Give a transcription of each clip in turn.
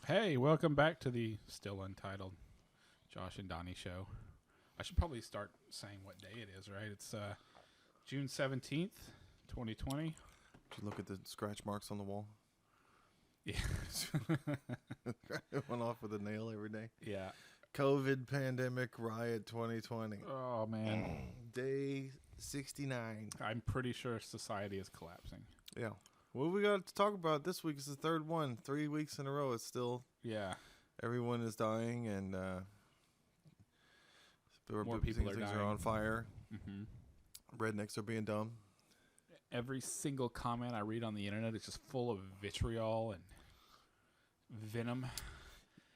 Hey, welcome back to the still untitled Josh and Donnie show. I should probably start saying what day it is, right? It's June 17th, 2020. Did you look at the scratch marks on the wall? Yeah. It went off with a nail every day. Yeah. COVID pandemic riot 2020. Oh, man. Day 69. I'm pretty sure society is collapsing. Yeah. What we got to talk about this week is the third one. 3 weeks in a row. It's still, Yeah. everyone is dying and More people are things dying. are on fire. Mm-hmm. Rednecks are being dumb. Every single comment I read on the internet is just full of vitriol and venom.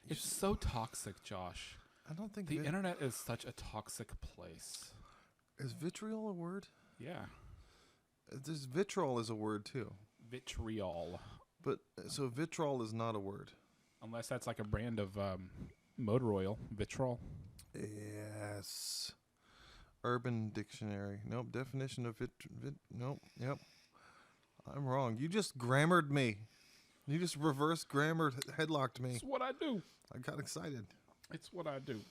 It's so toxic, Josh. I don't think The internet is such a toxic place. is vitriol a word? Yeah. There's vitriol is a word too. Vitriol. But so vitriol is not a word. Unless that's like a brand of motor oil, vitriol. Yes. Urban Dictionary. Nope. Definition of nope. Yep. I'm wrong. You just grammared me. You just reverse grammared, headlocked me. It's what I do. I got excited. It's what I do.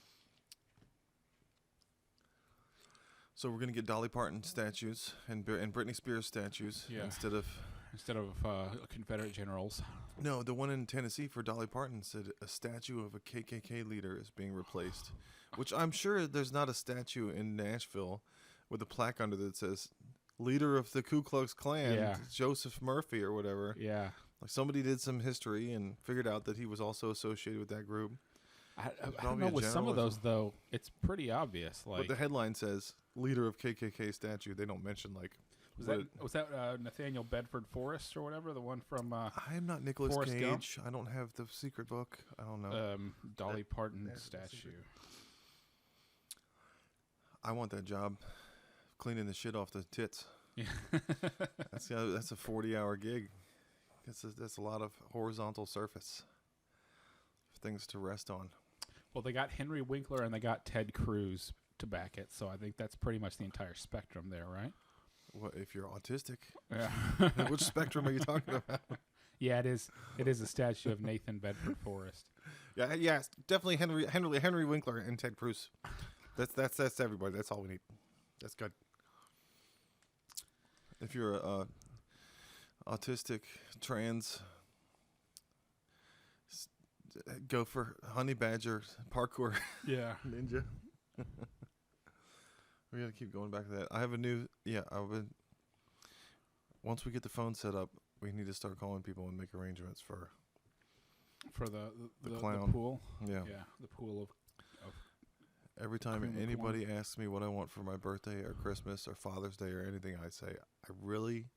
So we're gonna get Dolly Parton statues and Britney Spears statues Yeah. instead of Confederate generals. no. The one in Tennessee for Dolly Parton said a statue of a KKK leader is being replaced, which I'm sure there's not a statue in Nashville with a plaque under that says leader of the Ku Klux Klan, Yeah. Joseph Murphy or whatever. Yeah. Like somebody did some history and figured out that he was also associated with that group. I don't Probably know. a With some of general or those, though, it's pretty obvious. But Like, the headline says leader of KKK statue. They don't mention like. was that Nathaniel Bedford Forrest or whatever, the one from I'm not Nicolas Forrest Cage. Gump? I don't have the secret book. I don't know. Dolly Parton that's the statue? secret. I want that job, cleaning the shit off the tits. Yeah. That's a 40-hour gig. That's a lot of horizontal surface. Things to rest on. Well, they got Henry Winkler and they got Ted Cruz to back it, so I think that's pretty much the entire spectrum there, right? What if you're autistic? Yeah. Which spectrum are you talking about? Yeah, it is. It is a statue of Nathan Bedford Forrest. Yeah, yes, definitely Henry Winkler and Ted Cruz. That's everybody. That's all we need. That's good. If you're a autistic trans, go for honey badger parkour Yeah. ninja. We gotta keep going back to that. I have a new once we get the phone set up, we need to start calling people and make arrangements for The clown. pool. yeah. Yeah, the pool of Every time Cream of anybody asks me what I want for my birthday or Christmas or Father's Day or anything, I say I really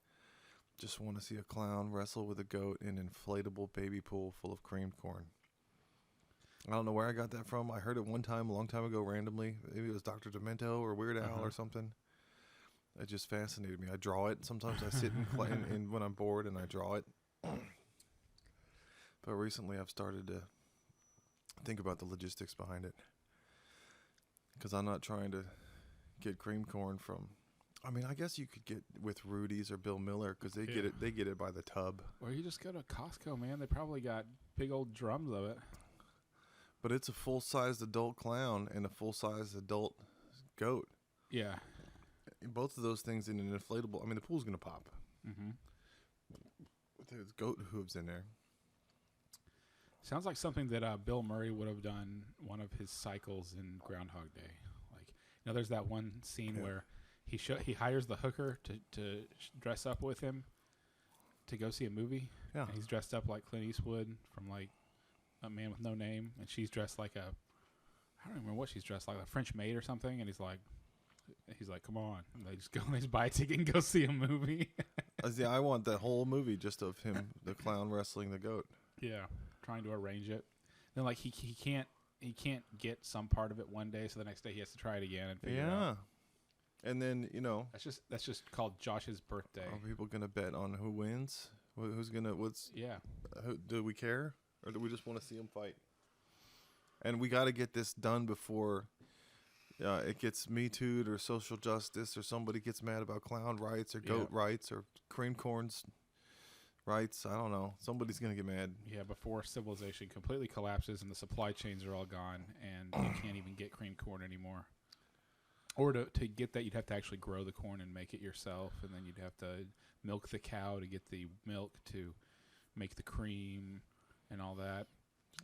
just want to see a clown wrestle with a goat in an inflatable baby pool full of creamed corn. I don't know where I got that from. I heard it one time a long time ago randomly. Maybe it was Dr. Demento or Weird Al or something. It just fascinated me. I draw it. Sometimes I sit and play and when I'm bored and I draw it. But recently I've started to think about the logistics behind it. Because I'm not trying to get cream corn from. I mean, I guess you could get with Rudy's or Bill Miller because they get it. They get it by the tub. Or you just go to Costco, man. They probably got big old drums of it. But it's a full-sized adult clown and a full-sized adult goat. Yeah. Both of those things in an inflatable. I mean, the pool's gonna pop. Mm-hmm. There's goat hooves in there. Sounds like something that Bill Murray would have done one of his cycles in Groundhog Day. Like, there's that one scene where he hires the hooker to dress up with him to go see a movie. Yeah. And he's dressed up like Clint Eastwood from like A Man with No Name, and she's dressed like I don't remember what she's dressed like, a French maid or something. And he's like, come on, and they just go, they just buy a ticket and go see a movie. Yeah, I want that whole movie just of him, the clown wrestling the goat. Yeah, trying to arrange it. Then like he can't get some part of it one day, so the next day he has to try it again and figure it out. And then That's just called Josh's birthday. are people gonna bet on who wins? Who's gonna? Yeah. Do we care, or do we just want to see them fight? And we got to get this done before it gets Me Too'd or social justice or somebody gets mad about clown rights or goat rights or cream corns rights. I don't know. Somebody's gonna get mad. Yeah, before civilization completely collapses and the supply chains are all gone and you can't even get cream corn anymore. Or to get that, you'd have to actually grow the corn and make it yourself, and then you'd have to milk the cow to get the milk to make the cream and all that.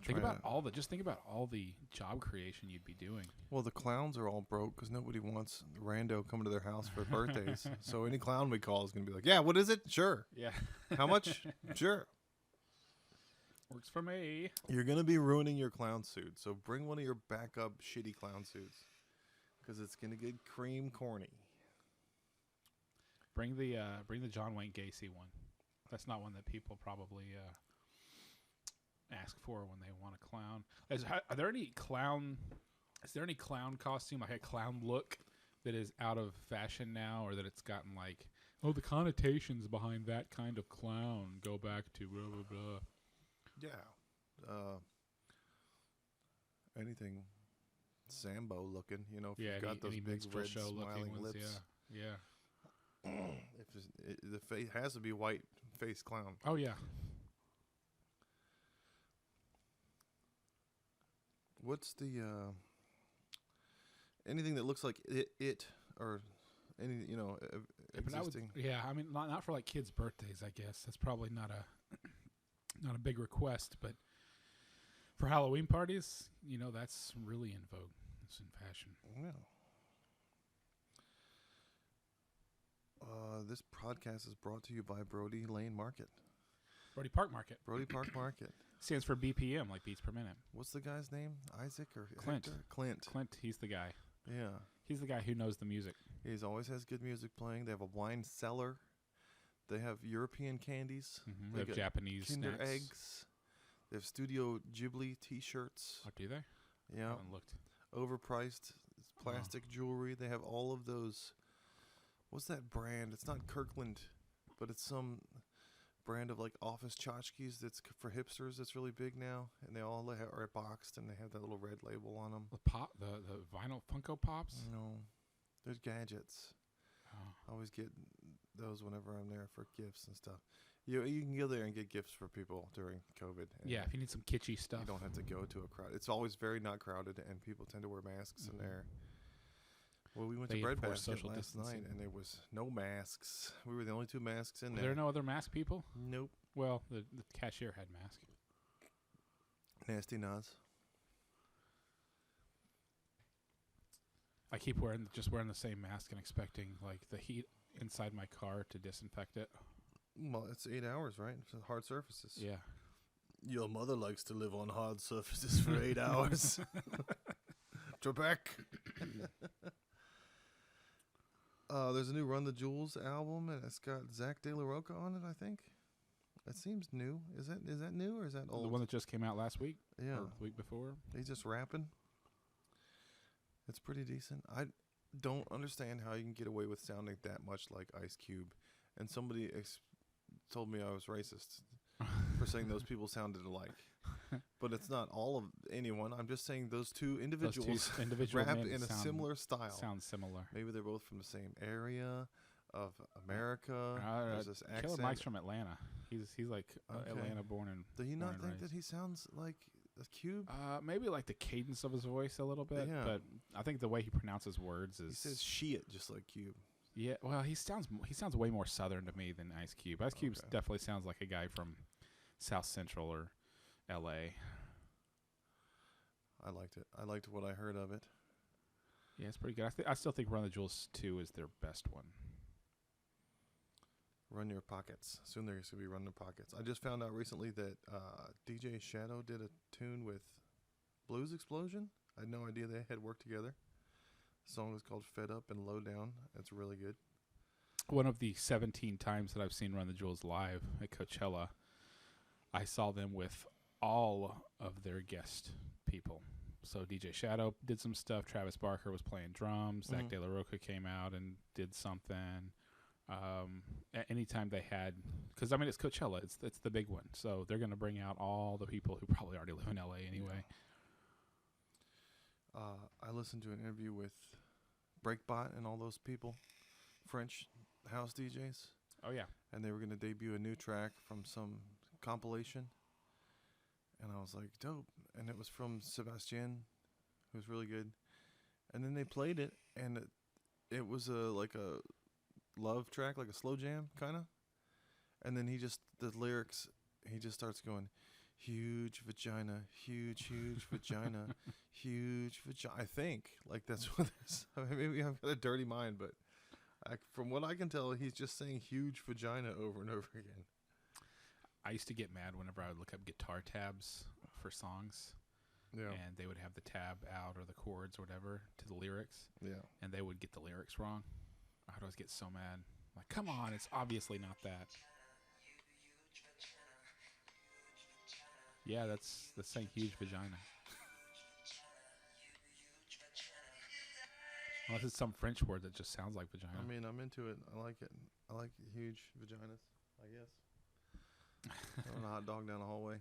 Think about all the job creation you'd be doing. Well, the clowns are all broke because nobody wants rando coming to their house for birthdays. So any clown we call is going to be like, yeah, what is it? Sure. Yeah. How much? Sure. Works for me. You're going to be ruining your clown suit. So bring one of your backup shitty clown suits because it's going to get cream corny. Bring the John Wayne Gacy one. That's not one that people probably ask for when they want a clown. Are there any clown? Is there any clown costume, like a clown look, that is out of fashion now, or that it's gotten like, oh, the connotations behind that kind of clown go back to blah blah blah. Yeah. Anything Sambo looking, you know, if Yeah, you've got those any big minstrel red show smiling looking ones, lips. Yeah. If the face has to be white face clown. Oh yeah. What's the anything that looks like it or any existing? I mean not for like kids' birthdays, I guess. That's probably not a big request, but for Halloween parties, that's really in vogue. It's in fashion. Yeah. This podcast is brought to you by Brody Lane Market. Brody Park Market. Brody Park Market. Stands for BPM, like beats per minute. What's the guy's name? Isaac or Clint? Hector? Clint. Clint, he's the guy. Yeah. He's the guy who knows the music. He's always has good music playing. They have a wine cellar. They have European candies. Mm-hmm. They have Japanese Kinder snacks. eggs. They have Studio Ghibli T-shirts. Oh, do they? Yeah. I haven't looked. Overpriced plastic jewelry. They have all of those. What's that brand? It's not Kirkland, but it's some brand of like office tchotchkes that's for hipsters that's really big now, and they all are boxed and they have that little red label on them. The vinyl Funko Pops. No, there's gadgets. Oh. I always get those whenever I'm there for gifts and stuff. You can go there and get gifts for people during COVID. Yeah, if you need some kitschy stuff. You don't have to go to a crowd. It's always very not crowded, and people tend to wear masks in there. Well, we went to Breadbasket last night, and there was no masks. We were the only two masks in there. Were there no other mask people? Nope. Well, the cashier had mask. Nasty Nas. I keep wearing the same mask and expecting like the heat inside my car to disinfect it. Well, it's 8 hours, right? It's hard surfaces. Yeah. Your mother likes to live on hard surfaces for 8 hours. Trebek. There's a new Run the Jewels album, and it's got Zach De La Rocha on it, I think. That seems new. Is that new, or is that old? The one that just came out last week? Yeah. Or the week before? He's just rapping. It's pretty decent. I don't understand how you can get away with sounding that much like Ice Cube. And somebody told me I was racist for saying those people sounded alike. But it's not all of anyone. I'm just saying those two individuals rap in a similar style. Sounds similar. Maybe they're both from the same area of America. There's this accent. Killer Mike's from Atlanta. He's like Atlanta born and. Do you not think that he sounds like a Cube? Maybe like the cadence of his voice a little bit, but I think the way he pronounces words is. He says shit just like Cube. Yeah, well, he sounds way more Southern to me than Ice Cube. Ice Cube definitely sounds like a guy from South Central or L.A. I liked it. I liked what I heard of it. Yeah, it's pretty good. I still think Run the Jewels 2 is their best one. Run Your Pockets. Soon there's going to be Run Your Pockets. I just found out recently that DJ Shadow did a tune with Blues Explosion. I had no idea they had worked together. The song is called Fed Up and Low Down. It's really good. One of the 17 times that I've seen Run the Jewels live at Coachella, I saw them with all of their guest people. So DJ Shadow did some stuff. Travis Barker was playing drums. Zach De La Rocha came out and did something. Anytime they had, because I mean it's Coachella, it's the big one. So they're going to bring out all the people who probably already live in LA anyway. I listened to an interview with Breakbot and all those people, French house DJs. Oh yeah. and they were gonna debut a new track from some compilation, and I was like, dope. And it was from Sebastian, who's really good. And then they played it, and it was like a love track, like a slow jam kind of. And then the lyrics, he just starts going, huge vagina, huge vagina, huge vagina. I think like that's what this. I mean, maybe I've got a dirty mind, but from what I can tell, he's just saying huge vagina over and over again. I used to get mad whenever I would look up guitar tabs for songs. Yeah. And they would have the tab out or the chords or whatever to the lyrics. Yeah. And they would get the lyrics wrong. I would always get so mad. Like, come on, it's obviously not that. Yeah, that's saying huge vagina. Unless it's some French word that just sounds like vagina. I mean, I'm into it. I like it. I like huge vaginas, I guess. Throwing a hot dog down the hallway.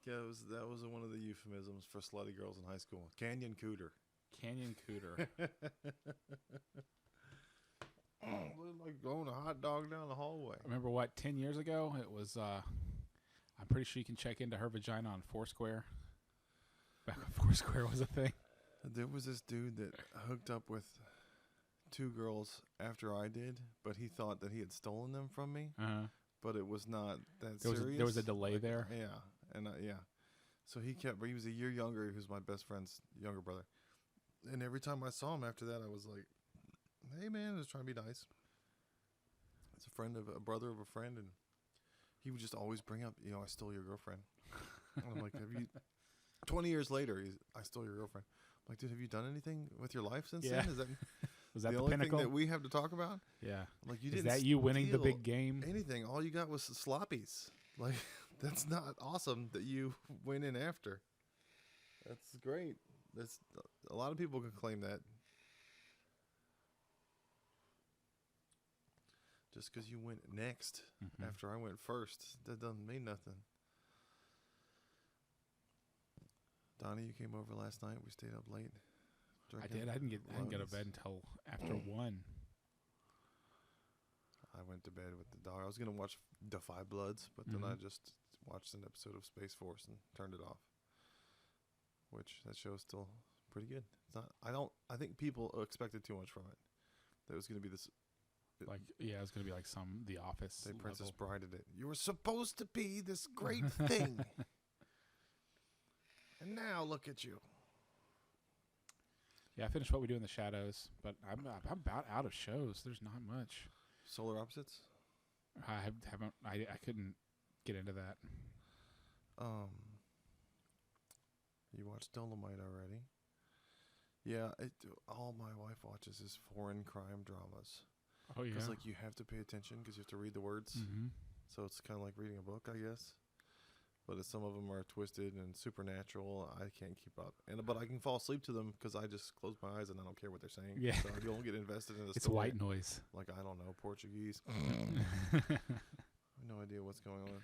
Yeah, that was one of the euphemisms for slutty girls in high school. Canyon cooter. Canyon cooter. Like throwing a hot dog down the hallway. Remember what? 10 years ago, it was. I'm pretty sure you can check into her vagina on Foursquare. Back when Foursquare was a thing. There was this dude that hooked up with 2 girls after I did, but he thought that he had stolen them from me. Uh-huh. But it was not that serious. There was a delay there. Yeah, and yeah. So he was a year younger. He was my best friend's younger brother. And every time I saw him after that, I was like, "Hey, man, I was trying to be nice." It's a brother of a friend, and he would just always bring up, I stole your girlfriend. And I'm like, have you? 20 years later, I stole your girlfriend. I'm like, dude, have you done anything with your life since then? Is that was that the the only pinnacle thing that we have to talk about? Yeah. I'm like, you Is didn't. that you winning the steal big game? Anything? All you got was sloppies. Like, that's not awesome that you went in after. That's great. That's a lot of people can claim that. Just because you went next after I went first, that doesn't mean nothing. Donnie, you came over last night. We stayed up late. I did. I didn't get to bed until after 1. I went to bed with the dog. I was gonna watch Defy Bloods, but then I just watched an episode of Space Force and turned it off. Which that show is still pretty good. It's not. I think people expected too much from it. That it was gonna be this. It was gonna be like The Office. They Princess Brided it. You were supposed to be this great thing, and now look at you. Yeah, I finished What We Do in the Shadows, but I'm about out of shows. There's not much. Solar Opposites. I haven't. I couldn't get into that. You watched Dolomite already? Yeah. All my wife watches is foreign crime dramas. Oh yeah. Because you have to pay attention because you have to read the words. Mm-hmm. So it's kind of like reading a book, I guess. But some of them are twisted and supernatural. I can't keep up. But I can fall asleep to them because I just close my eyes and I don't care what they're saying. Yeah. So I don't get invested in the It's story. white noise. Like, I don't know, Portuguese. I have no idea what's going on.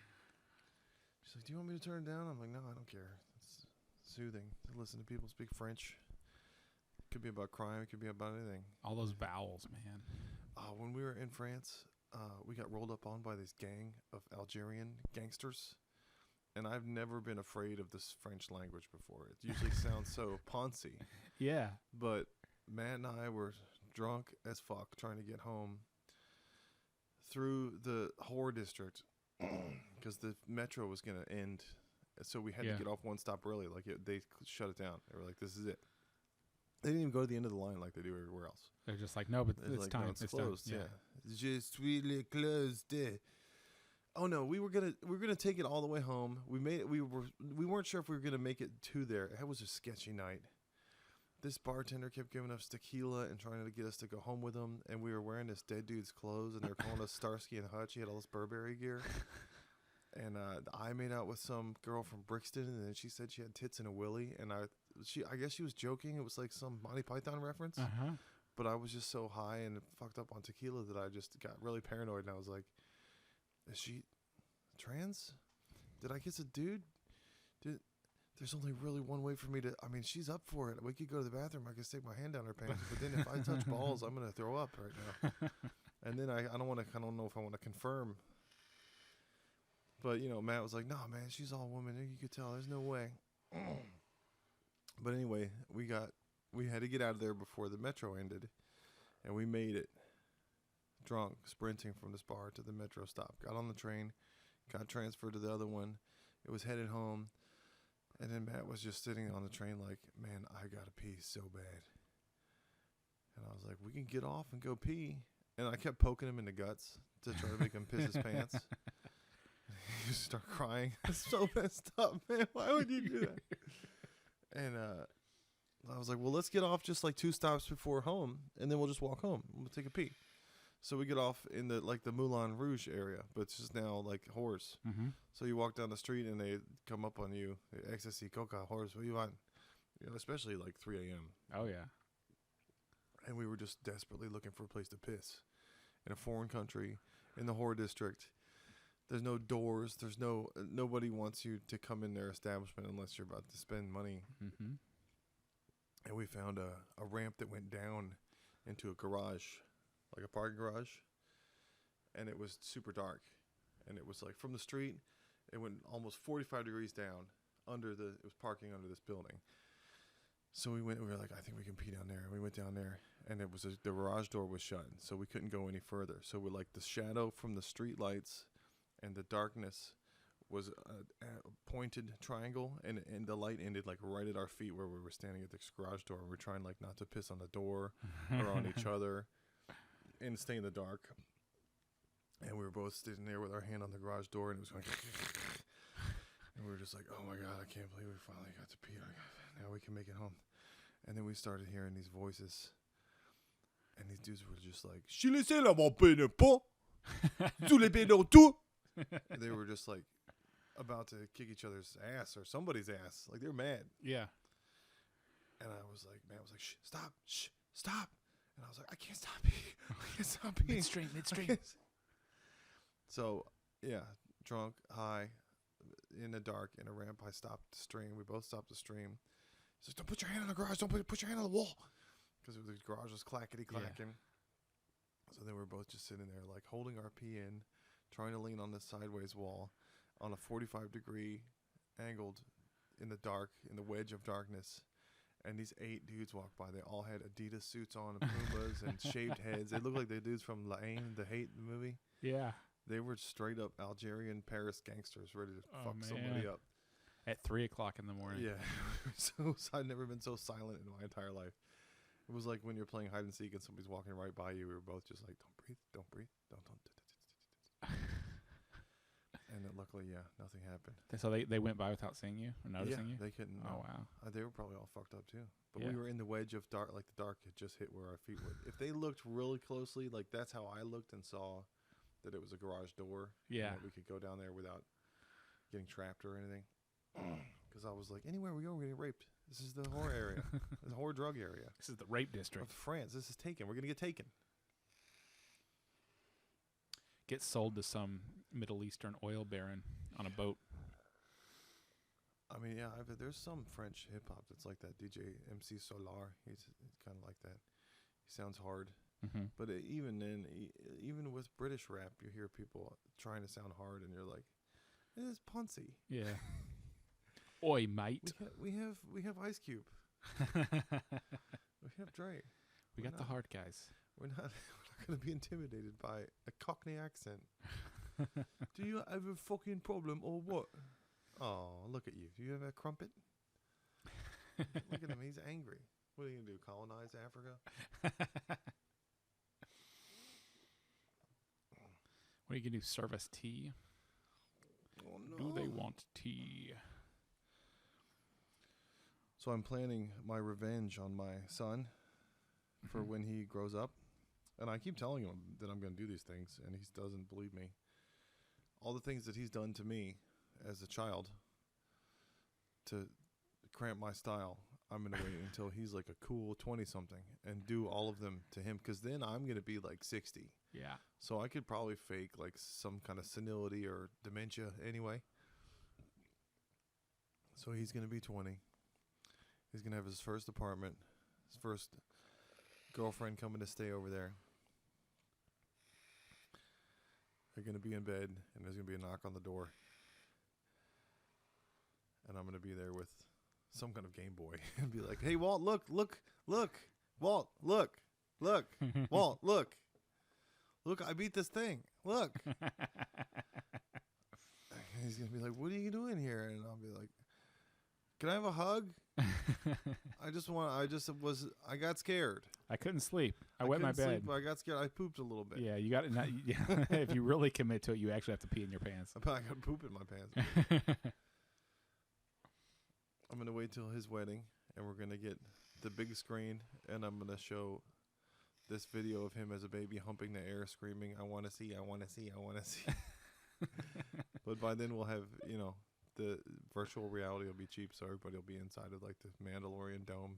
She's like, do you want me to turn it down? I'm like, no, I don't care. It's soothing to listen to people speak French. It could be about crime. It could be about anything. All those vowels, man. When we were in France, we got rolled up on by this gang of Algerian gangsters. And I've never been afraid of this French language before. It usually sounds so poncy. Yeah. But Matt and I were drunk as fuck trying to get home through the horror district because the metro was going to end. So we had to get off one stop early. They shut it down. They were like, this is it. They didn't even go to the end of the line like they do everywhere else. They're just like, no, but it's time. No, it's closed. Done. Yeah. Je suis closed. Oh no, we were gonna take it all the way home. We weren't sure if we were gonna make it to there. It was a sketchy night. This bartender kept giving us tequila and trying to get us to go home with him, and we were wearing this dead dude's clothes, and they were calling us Starsky and Hutch. He had all this Burberry gear, and I made out with some girl from Brixton, and then she said she had tits and a willy, and I guess she was joking. It was like some Monty Python reference, but I was just so high and fucked up on tequila that I just got really paranoid, and I was like, is she trans? Did I kiss a dude? there's only really one way for me to. I mean, she's up for it. We could go to the bathroom. I could stick my hand down her pants. But then if I touch balls, I'm gonna throw up right now. And then I don't want to. I don't know if I want to confirm. But Matt was like, "No, man, she's all woman. You could tell. There's no way." But anyway, we had to get out of there before the metro ended, and we made it. Drunk, sprinting from this bar to the metro stop. Got on the train, got transferred to the other one. It was headed home. And then Matt was just sitting on the train like, man, I got to pee so bad. And I was like, we can get off and go pee. And I kept poking him in the guts to try to make him piss his pants. He just started crying. It's so messed up, man. Why would you do that? And I was like, well, let's get off just like 2 stops before home. And then we'll just walk home. We'll take a pee. So we get off in the Moulin Rouge area, but it's just now like horse. Mm-hmm. So you walk down the street and they come up on you, ecstasy, coca, horse. What do you want? Especially like 3 a.m. Oh yeah. And we were just desperately looking for a place to piss in a foreign country in the whore district. There's no doors. There's nobody wants you to come in their establishment unless you're about to spend money. Mm-hmm. And we found a ramp that went down into a garage. Like a parking garage, and it was super dark, and it was like from the street, it went almost 45 degrees down it was parking under this building. So we were like, I think we can pee down there. And we went down there, and it was the garage door was shut, so we couldn't go any further. So we're like the shadow from the street lights and the darkness was a pointed triangle, and the light ended like right at our feet where we were standing at this garage door. We're trying like not to piss on the door or on each other. And stay in the dark. And we were both sitting there with our hand on the garage door, and it was going and we were just like, oh my God, I can't believe we finally got to pee. Now we can make it home. And then we started hearing these voices. And these dudes were just like, they were just like about to kick each other's ass or somebody's ass. Like they were mad. Yeah. And I was like, man, I was like, shh, stop. And I was like, I can't stop peeing. I can't stop peeing. Midstream. So, yeah, drunk, high, in the dark, in a ramp. I stopped the stream. We both stopped the stream. He says, don't put your hand on the garage. Don't put your hand on the wall. Because the garage was clackety-clacking. Yeah. So then we were both just sitting there, like, holding our pee in, trying to lean on the sideways wall on a 45-degree angled in the dark, in the wedge of darkness. And these 8 dudes walked by. They all had Adidas suits on and Pumas and shaved heads. They looked like the dudes from La Haine, the Hate movie. Yeah. They were straight up Algerian Paris gangsters ready to fuck somebody up. At 3:00 in the morning. Yeah. So I've never been so silent in my entire life. It was like when you're playing hide and seek and somebody's walking right by you. We were both just like, don't breathe. Don't. And then luckily, nothing happened. So they went by without seeing you or noticing you? They couldn't. Oh, wow. They were probably all fucked up, too. But we were in the wedge of dark, like the dark had just hit where our feet were. If they looked really closely, like that's how I looked and saw that it was a garage door. Yeah. And that we could go down there without getting trapped or anything. Because I was like, anywhere we go, we're going to get raped. This is the whore area. The whore drug area. This is the rape district. Of France. This is taken. We're going to get taken. Get sold to some Middle Eastern oil baron on a boat. I mean, there's some French hip hop that's like that. DJ MC Solar, he's kind of like that. He sounds hard, but even then, even with British rap, you hear people trying to sound hard, and you're like, "It's Ponzi." Yeah. Oi, mate. We have Ice Cube. We have Dre. We got the hard guys. We're not going to be intimidated by a Cockney accent. Do you have a fucking problem or what? Oh, look at you. Do you have a crumpet? Look at him. He's angry. What are you going to do? Colonize Africa? What are you going to do? Serve us tea? Oh, no. Do they want tea? So I'm planning my revenge on my son for when he grows up. And I keep telling him that I'm going to do these things, and he doesn't believe me. All the things that he's done to me as a child to cramp my style, I'm going to wait until he's like a cool 20-something and do all of them to him, because then I'm going to be like 60. Yeah. So I could probably fake like some kind of senility or dementia anyway. So he's going to be 20. He's going to have his first apartment, his first girlfriend coming to stay over there. They're going to be in bed, and there's going to be a knock on the door. And I'm going to be there with some kind of Game Boy and be like, hey, Walt, look. Walt, look. Walt, look. Look, I beat this thing. Look. And he's going to be like, what are you doing here? And I'll be like, can I have a hug? I got scared. I couldn't sleep. I wet my bed. Sleep, I got scared. I pooped a little bit. Yeah, you got it. If you really commit to it, you actually have to pee in your pants. I got poop in my pants. I'm going to wait till his wedding, and we're going to get the big screen, and I'm going to show this video of him as a baby humping the air, screaming, I want to see, I want to see, I want to see. But by then we'll have, the virtual reality will be cheap, so everybody will be inside of, like, the Mandalorian dome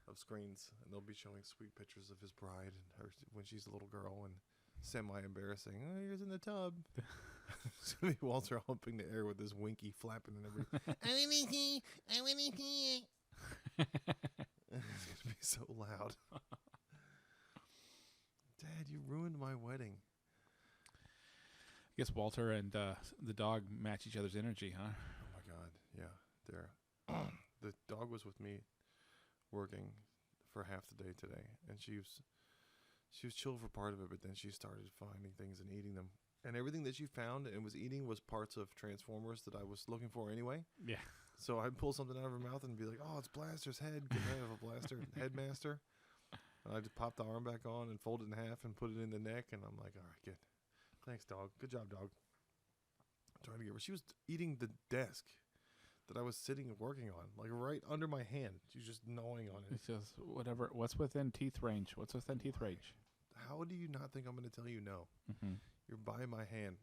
of screens, and they'll be showing sweet pictures of his bride and her when she's a little girl, and semi-embarrassing. Oh, here's in the tub. It's going to be Walter humping the air with his winky flapping and everything. I want to see. It's going to be so loud. Dad, you ruined my wedding. I guess Walter and the dog match each other's energy, huh? Oh, my God. Yeah. The dog was with me working for half the day today, and she was chill for part of it, but then she started finding things and eating them. And everything that she found and was eating was parts of Transformers that I was looking for anyway. Yeah. So I'd pull something out of her mouth and be like, oh, it's Blaster's head. Can I have a Blaster headmaster? And I just popped the arm back on and fold it in half and put it in the neck. And I'm like, all right, good. Thanks, dog. Good job, dog. I'm trying to get her. She was eating the desk that I was sitting and working on, like right under my hand. She was just gnawing on it. It's just whatever. What's within teeth range? What's within teeth range? How do you not think I'm going to tell you no? Mm-hmm. You're by my hand.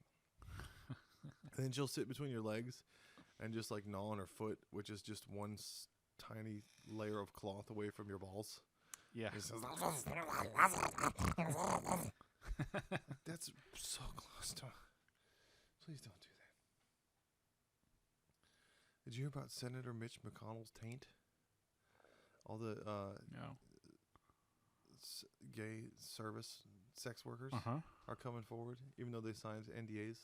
And then she'll sit between your legs and just like gnaw on her foot, which is just one tiny layer of cloth away from your balls. Yeah. That's so close to. Please don't do that. Did you hear about Senator Mitch McConnell's taint? All the no. Gay sex workers are coming forward, even though they signed NDAs.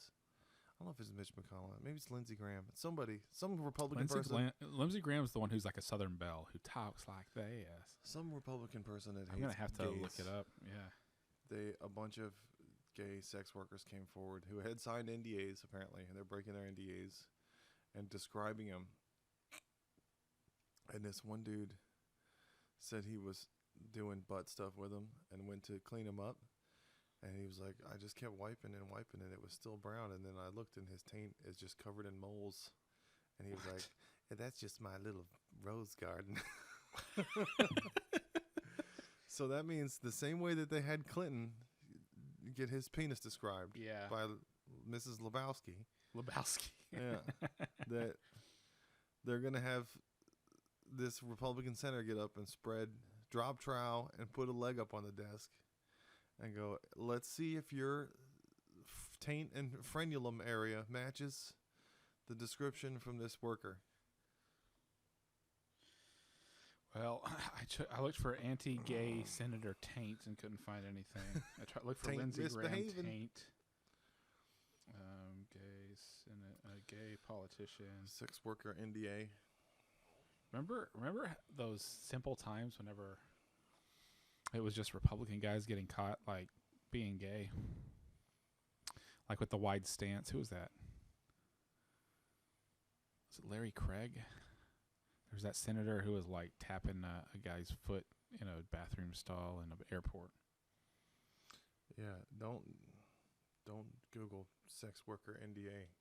I don't know if it's Mitch McConnell. Maybe it's Lindsey Graham. It's somebody, some Republican person. Lindsey Graham's the one who's like a Southern belle who talks like this. Some Republican person that hates I'm going to have to gays. look it up. Yeah. A bunch of gay sex workers came forward who had signed NDAs, apparently, and they're breaking their NDAs and describing them. And this one dude said he was doing butt stuff with him and went to clean him up. And he was like, I just kept wiping and it was still brown. And then I looked and his taint is just covered in moles. And he was like, hey, that's just my little rose garden. So that means the same way that they had Clinton get his penis described by Mrs. Lebowski. Yeah. That they're going to have this Republican senator get up and drop trowel and put a leg up on the desk and go, let's see if your taint and frenulum area matches the description from this worker. Well, I looked for anti-gay senator taint and couldn't find anything. I looked for Lindsey Graham taint. Gay politician. Sex worker NDA. Remember those simple times whenever it was just Republican guys getting caught, like, being gay? Like with the wide stance. Who was that? Was it Larry Craig? There's that senator who was, like, tapping a guy's foot in a bathroom stall in an airport. Yeah, don't Google sex worker NDA.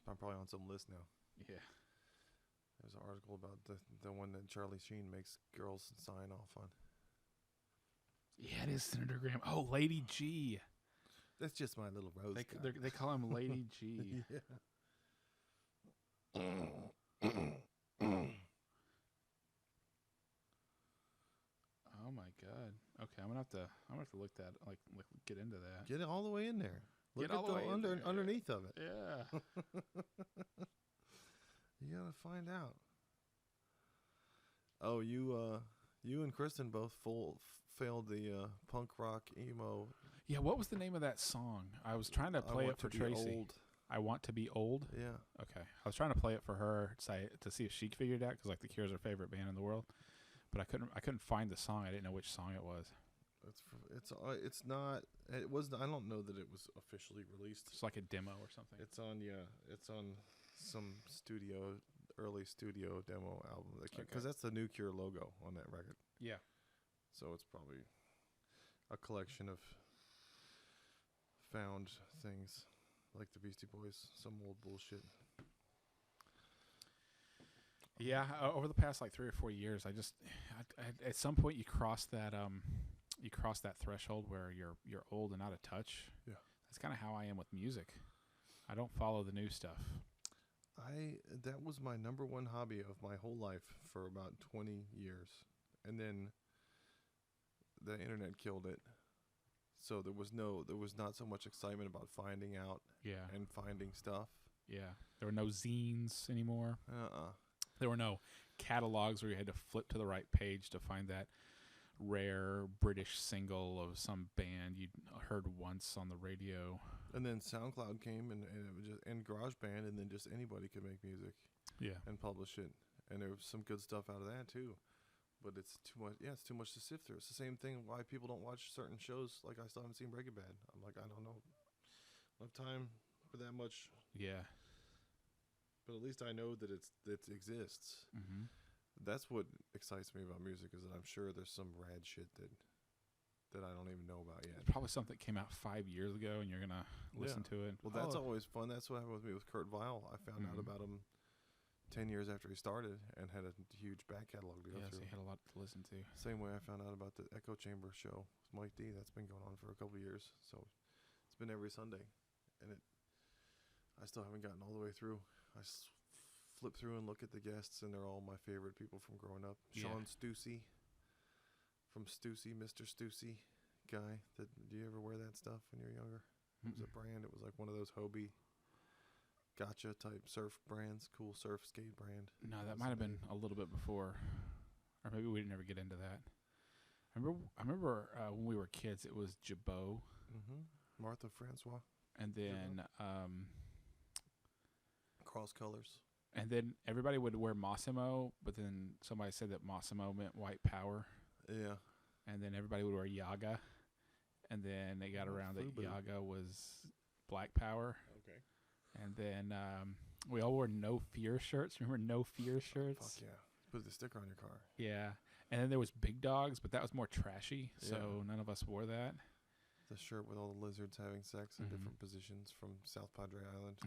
I'm probably on some list now. Yeah. There's an article about the one that Charlie Sheen makes girls sign off on. Yeah, it is Senator Graham. Oh, Lady G. That's just my little rose. They call him Lady G. Yeah. Oh my God. Okay, I'm gonna have to look that get into that. Get it all the way in there. Look Get all the way underneath of it. Yeah. You gotta find out. Oh, you and Kristen both failed the punk rock emo. Yeah, what was the name of that song? I was trying to play it for Tracy. Old. I Want to Be Old? Yeah. Okay. I was trying to play it for her to see if she figured it out, because like The Cure's her favorite band in the world. But I couldn't find the song. I didn't know which song it was. It's not. It was. I don't know that it was officially released. It's like a demo or something. It's on. Yeah. It's on some early studio demo album. Because that's the new Cure logo on that record. Yeah. So it's probably a collection of found things, like the Beastie Boys, some old bullshit. Yeah, over the past like 3 or 4 years, I at some point you cross that threshold where you're old and out of touch. Yeah, that's kind of how I am with music. I don't follow the new stuff. That was my number one hobby of my whole life for about 20 years, and then the internet killed it. So there was not so much excitement about finding out and finding stuff. Yeah, there were no zines anymore. There were no catalogs where you had to flip to the right page to find that rare British single of some band you'd heard once on the radio. And then SoundCloud came, and it was and GarageBand, and then just anybody could make music. Yeah. And publish it. And there was some good stuff out of that too. But it's too much. Yeah, it's too much to sift through. It's the same thing why people don't watch certain shows. Like, I still haven't seen Breaking Bad. I'm like, I don't know. I don't have time for that much. Yeah. But at least I know that it exists. Mm-hmm. That's what excites me about music, is that I'm sure there's some rad shit that I don't even know about yet. It's probably something that came out 5 years ago, and you're gonna listen to it. Well, that's always fun. That's what happened with me with Kurt Weill. I found out about him 10 years after he started, and had a huge back catalog to go through. So he had a lot to listen to. Same way I found out about the Echo Chamber show with Mike D. That's been going on for a couple of years. So it's been every Sunday, and I still haven't gotten all the way through. I flip through and look at the guests, and they're all my favorite people from growing up. Yeah. Sean Stussy from Stussy, Mr. Stussy guy. Do you ever wear that stuff when you were younger? It was a brand. It was like one of those Hobie gotcha type surf brands, cool surf skate brand. No, that might have been a little bit before, or maybe we didn't ever get into that. I remember when we were kids, it was Jabot. Martha Francois. And then Cross Colors. And then everybody would wear Massimo, but then somebody said that Massimo meant white power. Yeah. And then everybody would wear Yaga. And then they got around that Yaga was black power. Okay. And then we all wore No Fear shirts. Remember No Fear shirts? Fuck yeah. Put the sticker on your car. Yeah. And then there was Big Dogs, but that was more trashy, so none of us wore that. The shirt with all the lizards having sex in different positions from South Padre Island.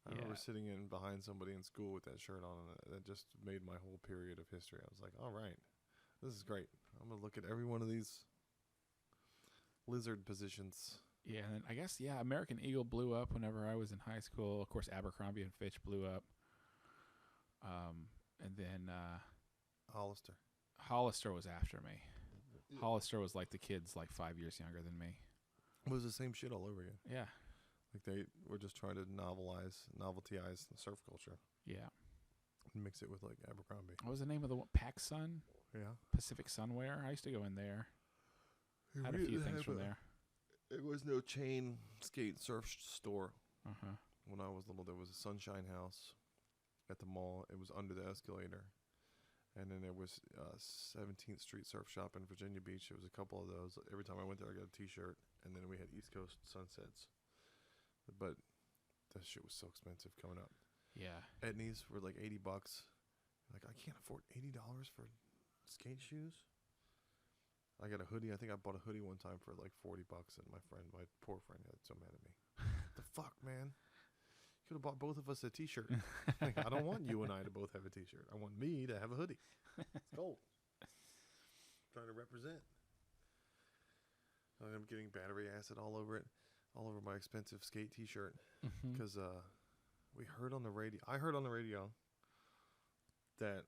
I remember sitting in behind somebody in school with that shirt on, and that just made my whole period of history. I was like, all right, this is great. I'm going to look at every one of these lizard positions. Yeah, and I guess, American Eagle blew up whenever I was in high school. Of course, Abercrombie and Fitch blew up. And then Hollister was after me. Hollister was like the kids like 5 years younger than me. It was the same shit all over again. Yeah. Like they were just trying to noveltyize the surf culture. Yeah. And mix it with like Abercrombie. What was the name of the one? PacSun? Yeah. Pacific Sunwear? I used to go in there. Had a few things from there. It was no chain skate surf store. Uh-huh. When I was little, there was a Sunshine House at the mall. It was under the escalator. And then there was 17th Street Surf Shop in Virginia Beach. There was a couple of those. Every time I went there, I got a T-shirt. And then we had East Coast Sunsets. But that shit was so expensive coming up. Yeah. Etnies were like $80. Like, I can't afford $80 for skate shoes. I got a hoodie. I think I bought a hoodie one time for like $40, and my poor friend, got so mad at me. What the fuck, man? You could have bought both of us a T-shirt. Like, I don't want you and I to both have a T-shirt. I want me to have a hoodie. It's cold. Trying to represent. I'm getting battery acid all over it, all over my expensive skate T-shirt, because we heard on the radio. I heard on the radio that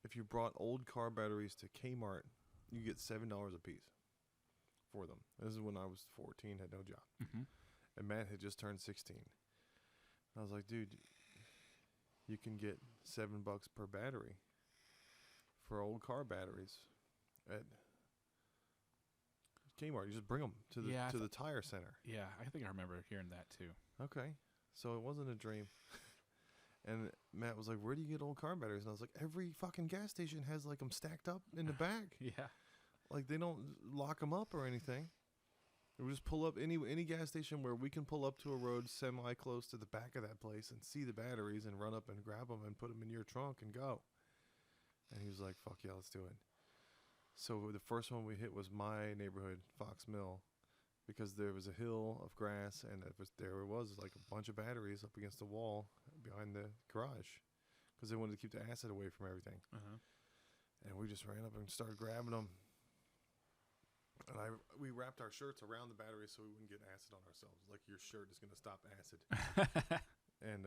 if you brought old car batteries to Kmart, you get $7 a piece for them. This is when I was 14, had no job. And Matt had just turned 16. I was like, dude, you can get $7 per battery for old car batteries at Kmart. You just bring them to the tire center. Yeah, I think I remember hearing that too. Okay, so it wasn't a dream. And Matt was like, where do you get old car batteries? And I was like, every fucking gas station has like them stacked up in the back. Yeah. Like they don't lock them up or anything. We just pull up any gas station where we can pull up to a road semi close to the back of that place and see the batteries and run up and grab them and put them in your trunk and go. And he was like, fuck yeah, let's do it. So the first one we hit was my neighborhood, Fox Mill, because there was a hill of grass and there was like a bunch of batteries up against the wall behind the garage because they wanted to keep the acid away from everything. Uh-huh. And we just ran up and started grabbing them. And we wrapped our shirts around the batteries so we wouldn't get acid on ourselves. Like your shirt is going to stop acid. And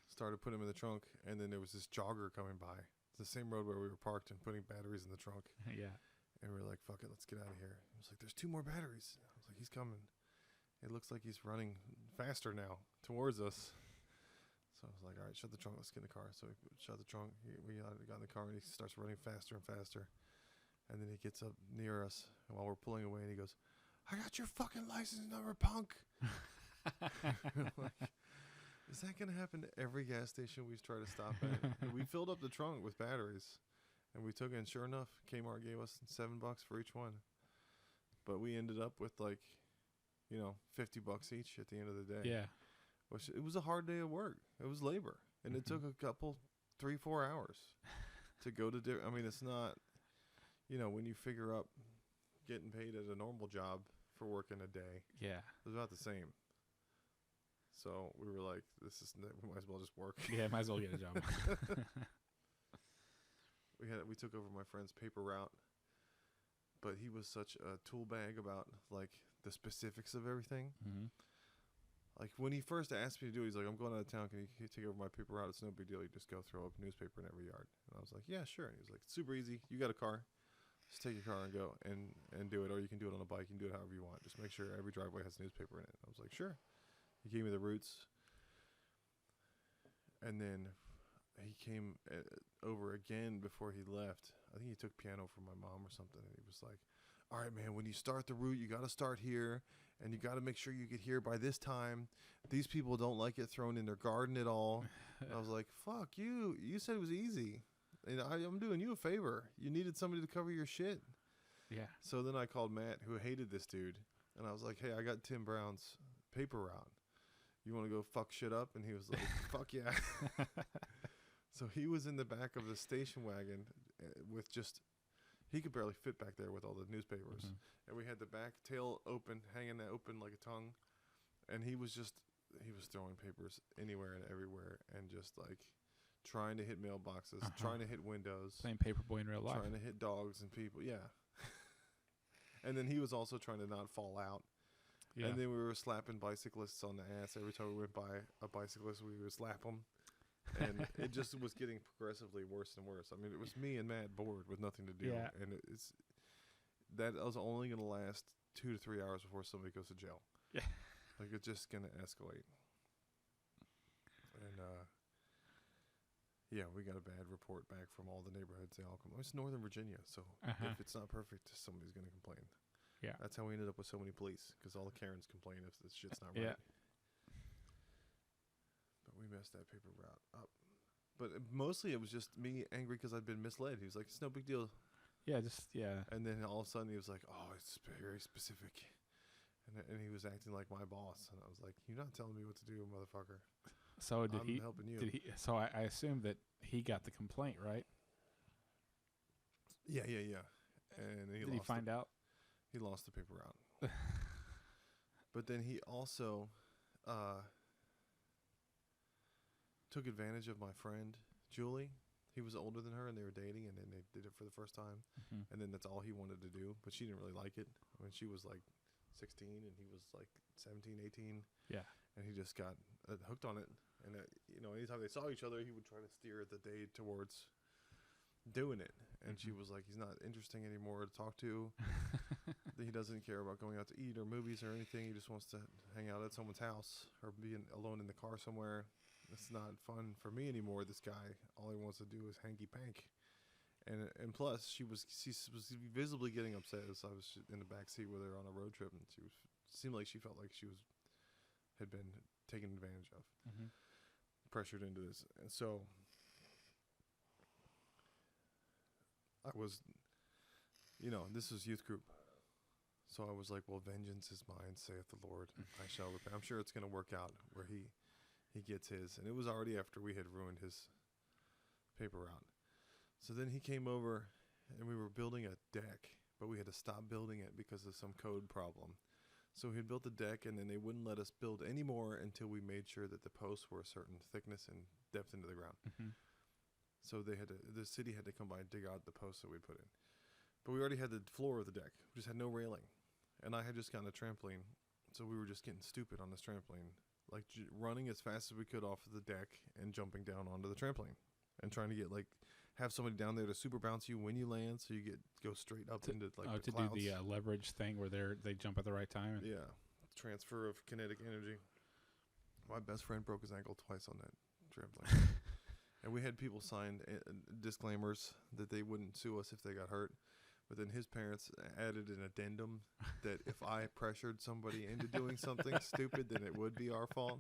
started putting them in the trunk. And then there was this jogger coming by. It's the same road where we were parked and putting batteries in the trunk. Yeah. And we were like, fuck it, let's get out of here. He was like, there's 2 more batteries. I was like, he's coming. It looks like he's running faster now towards us. So I was like, all right, shut the trunk. Let's get in the car. So we shut the trunk. We got in the car and he starts running faster and faster. And then he gets up near us and while we're pulling away and he goes, I got your fucking license number, punk. Like, is that going to happen to every gas station we try to stop at? And we filled up the trunk with batteries. And we took it, and sure enough, Kmart gave us $7 for each one. But we ended up with $50 each at the end of the day. Yeah. Which it was a hard day of work. It was labor, and it took a couple, 3-4 hours to go to. I mean, it's not, when you figure up getting paid at a normal job for working a day. Yeah. It was about the same. So we were like, we might as well just work. Yeah, might as well get a job. We took over my friend's paper route, but he was such a tool bag about like the specifics of everything. Mm-hmm. Like when he first asked me to do it, he's like, I'm going out of town. Can you take over my paper route? It's no big deal. You just go throw up a newspaper in every yard. And I was like, yeah, sure. And he was like, super easy. You got a car. Just take your car and go and do it. Or you can do it on a bike. You can do it however you want. Just make sure every driveway has a newspaper in it. I was like, sure. He gave me the routes. And then he came over again before he left. I think he took piano from my mom or something. And he was like, all right, man, when you start the route, you got to start here. And you got to make sure you get here by this time. These people don't like it thrown in their garden at all. I was like, fuck you. You said it was easy. And I'm doing you a favor. You needed somebody to cover your shit. Yeah. So then I called Matt, who hated this dude. And I was like, hey, I got Tim Brown's paper route. You want to go fuck shit up? And he was like, fuck yeah. So he was in the back of the station wagon with just... He could barely fit back there with all the newspapers. Mm-hmm. And we had the back tail open, hanging open like a tongue. And he was throwing papers anywhere and everywhere and just like trying to hit mailboxes, trying to hit windows. Playing Paperboy in real life. Trying to hit dogs and people, yeah. And then he was also trying to not fall out. Yeah. And then we were slapping bicyclists on the ass. Every time we went by a bicyclist, we would slap them. And it just was getting progressively worse and worse. I mean, it was me and Matt bored with nothing to do. Yeah. And that was only going to last 2 to 3 hours before somebody goes to jail. Yeah. Like, it's just going to escalate. And, yeah, we got a bad report back from all the neighborhoods. They all come. It's Northern Virginia, so if it's not perfect, somebody's going to complain. Yeah. That's how we ended up with so many police, because all the Karens complain if this shit's not right. Yeah. But we messed that paper route up. But mostly it was just me angry because I'd been misled. He was like, it's no big deal. Yeah, yeah. And then all of a sudden he was like, oh, it's very specific. And he was acting like my boss. And I was like, you're not telling me what to do, motherfucker. So I'm helping you. So I assume that he got the complaint, right? Yeah. And did he find out? He lost the paper route. But then he also... took advantage of my friend Julie. He was older than her and they were dating, and then they did it for the first time. Mm-hmm. And then that's all he wanted to do, but she didn't really like it. I mean, she was like 16 and he was like 17, 18. Yeah. And he just got hooked on it. And anytime they saw each other, he would try to steer the day towards doing it. And she was like, he's not interesting anymore to talk to. he doesn't care about going out to eat or movies or anything. He just wants to hang out at someone's house or be alone in the car somewhere. It's not fun for me anymore. This guy, all he wants to do is hanky pank. And plus, she was visibly getting upset as I was in the back seat with her on a road trip, and seemed like she felt like she had been taken advantage of, pressured into this. And so I was, this was youth group. So I was like, well, vengeance is mine, saith the Lord. I shall repay. I'm sure it's going to work out where he gets his. And it was already after we had ruined his paper route. So then he came over, and we were building a deck, but we had to stop building it because of some code problem. So he had built the deck, and then they wouldn't let us build any more until we made sure that the posts were a certain thickness and depth into the ground. So the city had to come by and dig out the posts that we put in. But we already had the floor of the deck. We just had no railing. And I had just gotten a trampoline, so we were just getting stupid on this trampoline, like running as fast as we could off of the deck and jumping down onto the trampoline and trying to have somebody down there to super bounce you when you land, so you go straight up into the clouds. Do the leverage thing where they jump at the right time. Yeah, transfer of kinetic energy. My best friend broke his ankle twice on that trampoline, and we had people sign disclaimers that they wouldn't sue us if they got hurt. But then his parents added an addendum that if I pressured somebody into doing something stupid, then it would be our fault.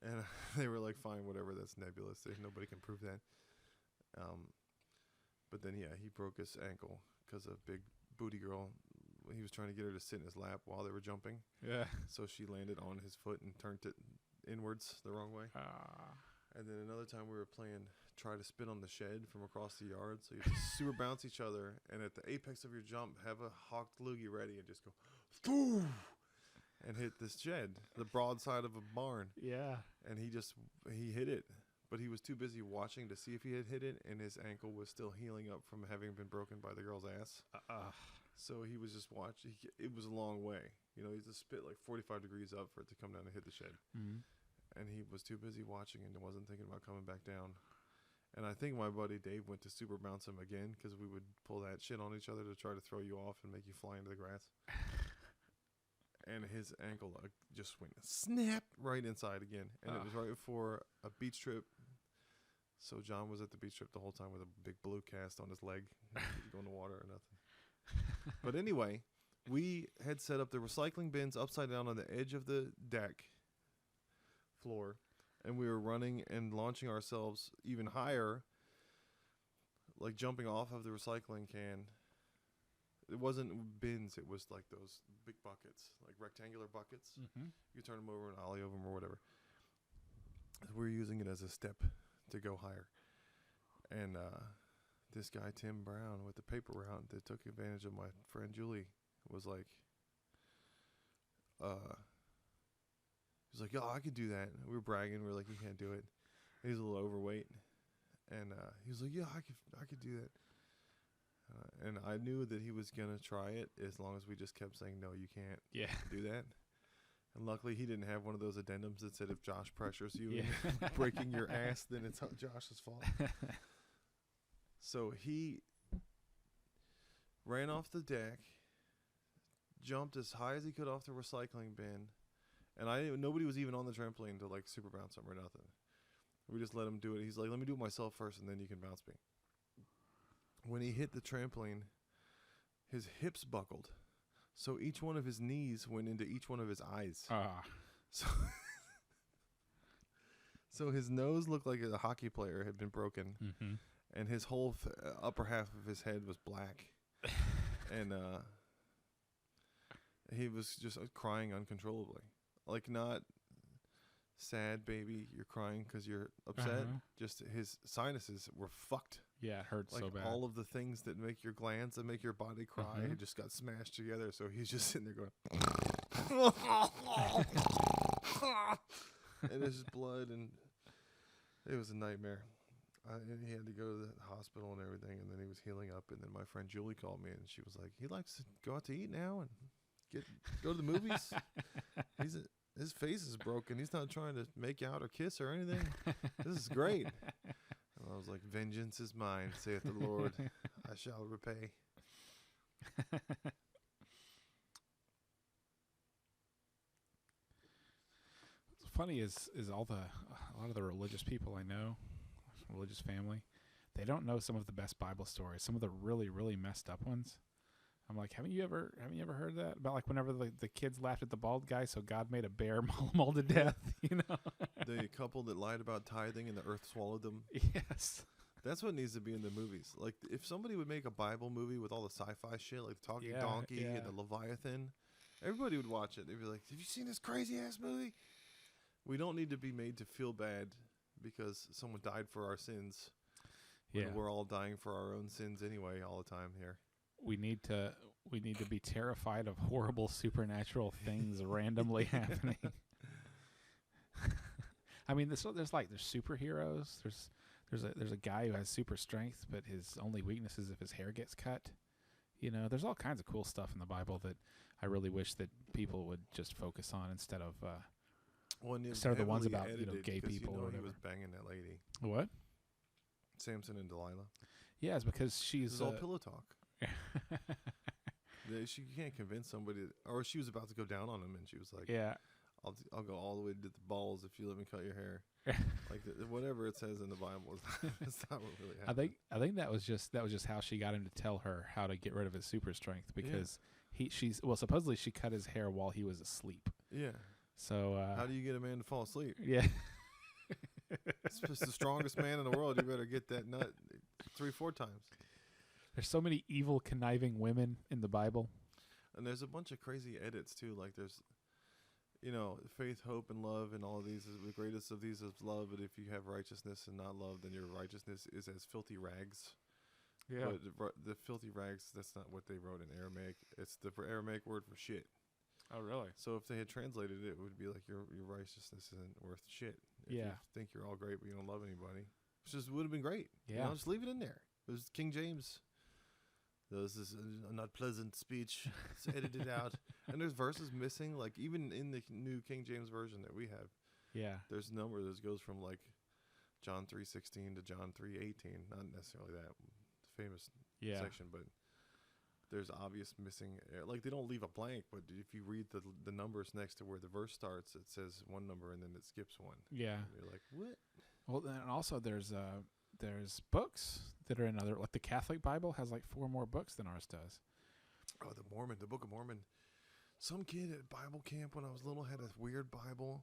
And they were like, fine, whatever, that's nebulous. Nobody can prove that. But then, he broke his ankle because a big booty girl, he was trying to get her to sit in his lap while they were jumping. Yeah. So she landed on his foot and turned it inwards the wrong way. And then another time we were playing try to spin on the shed from across the yard. So you just super bounce each other, and at the apex of your jump, have a hawked loogie ready and just go, Thoo! And hit this shed, the broadside of a barn. Yeah. And he hit it, but he was too busy watching to see if he had hit it, and his ankle was still healing up from having been broken by the girl's ass. So he was just watching. It was a long way. He just spit like 45 degrees up for it to come down and hit the shed. And he was too busy watching and wasn't thinking about coming back down. And I think my buddy Dave went to super bounce him again because we would pull that shit on each other to try to throw you off and make you fly into the grass. And his ankle just went snap right inside again. And it was right before a beach trip. So John was at the beach trip the whole time with a big blue cast on his leg. He didn't go in the water or nothing. But anyway, we had set up the recycling bins upside down on the edge of the deck floor, and we were running and launching ourselves even higher, like jumping off of the recycling can. It wasn't bins, it was like those big buckets, like rectangular buckets. You turn them over and ollie over them or whatever. We were using it as a step to go higher. And this guy, Tim Brown, with the paper route that took advantage of my friend Julie, was like, he was like, yo, I could do that. We were bragging. We were like, you can't do it. And he's a little overweight. And he was like, yeah, I could do that. And I knew that he was going to try it as long as we just kept saying, no, you can't do that. And luckily, he didn't have one of those addendums that said if Josh pressures you and breaking your ass, then it's Josh's fault. So he ran off the deck, jumped as high as he could off the recycling bin, and nobody was even on the trampoline to like super bounce him or nothing. We just let him do it. He's like, let me do it myself first, and then you can bounce me. When he hit the trampoline, his hips buckled. So each one of his knees went into each one of his eyes. So his nose looked like a hockey player had been broken. And his whole upper half of his head was black. And he was just crying uncontrollably. Like, not sad, baby, you're crying because you're upset. Just his sinuses were fucked. Yeah, it hurts like so bad. All of the things that make your glands and make your body cry had just got smashed together. So he's just sitting there going, and there's just blood, and it was a nightmare. And he had to go to the hospital and everything, and then he was healing up. And then my friend Julie called me, and she was like, he likes to go out to eat now and go to the movies. His face is broken. He's not trying to make out or kiss or anything. This is great. And I was like, vengeance is mine, saith the Lord. I shall repay. funny is a lot of the religious people I know, religious family, they don't know some of the best Bible stories. Some of the really, really messed up ones. I'm like, haven't you ever heard that about like whenever the kids laughed at the bald guy, so God made a bear maul to death? You know, The couple that lied about tithing and the earth swallowed them. yes, That's what needs to be in the movies. Like, if somebody would make a Bible movie with all the sci-fi shit, like the talking donkey and the Leviathan, everybody would watch it. They'd be like, "Have you seen this crazy ass movie?" We don't need to be made to feel bad because someone died for our sins. Yeah, We're all dying for our own sins anyway, all the time here. we need to be terrified of horrible supernatural things randomly happening. I mean, there's superheroes. There's a guy who has super strength, but his only weakness is if his hair gets cut. You know, there's all kinds of cool stuff in the Bible that I really wish that people would just focus on instead of the ones about gay people or whatever. He was banging that lady. What? Samson and Delilah. Yeah, it's because she's It was all pillow talk. She can't convince somebody, or she was about to go down on him, and she was like, yeah. I'll go all the way to the balls if you let me cut your hair." Like whatever it says in the Bible is not what really happened. I think that was just how she got him to tell her how to get rid of his super strength, because supposedly she cut his hair while he was asleep. Yeah. So how do you get a man to fall asleep? Yeah. It's just the strongest man in the world. You better get that nut 3-4 times. There's so many evil, conniving women in the Bible. And there's a bunch of crazy edits too. Like there's, faith, hope, and love, and all of these. The greatest of these is love. But if you have righteousness and not love, then your righteousness is as filthy rags. Yeah. But the filthy rags, that's not what they wrote in Aramaic. It's the Aramaic word for shit. Oh, really? So if they had translated it, it would be like your righteousness isn't worth shit. If you think you're all great, but you don't love anybody, which just would have been great. Yeah. Just leave it in there. It was King James. This is a not pleasant speech. It's edited out. And there's verses missing. Like even in the new King James version that we have, there's a number that goes from like John 3:16 to John 3:18. Not necessarily that famous section, but there's obvious missing. Like they don't leave a blank, but if you read the numbers next to where the verse starts, it says one number and then it skips one. Yeah. And you're like, what? Well, and also there's books that are in other, like the Catholic Bible has like 4 more books than ours does. Oh, the Book of Mormon. Some kid at Bible camp when I was little had a weird Bible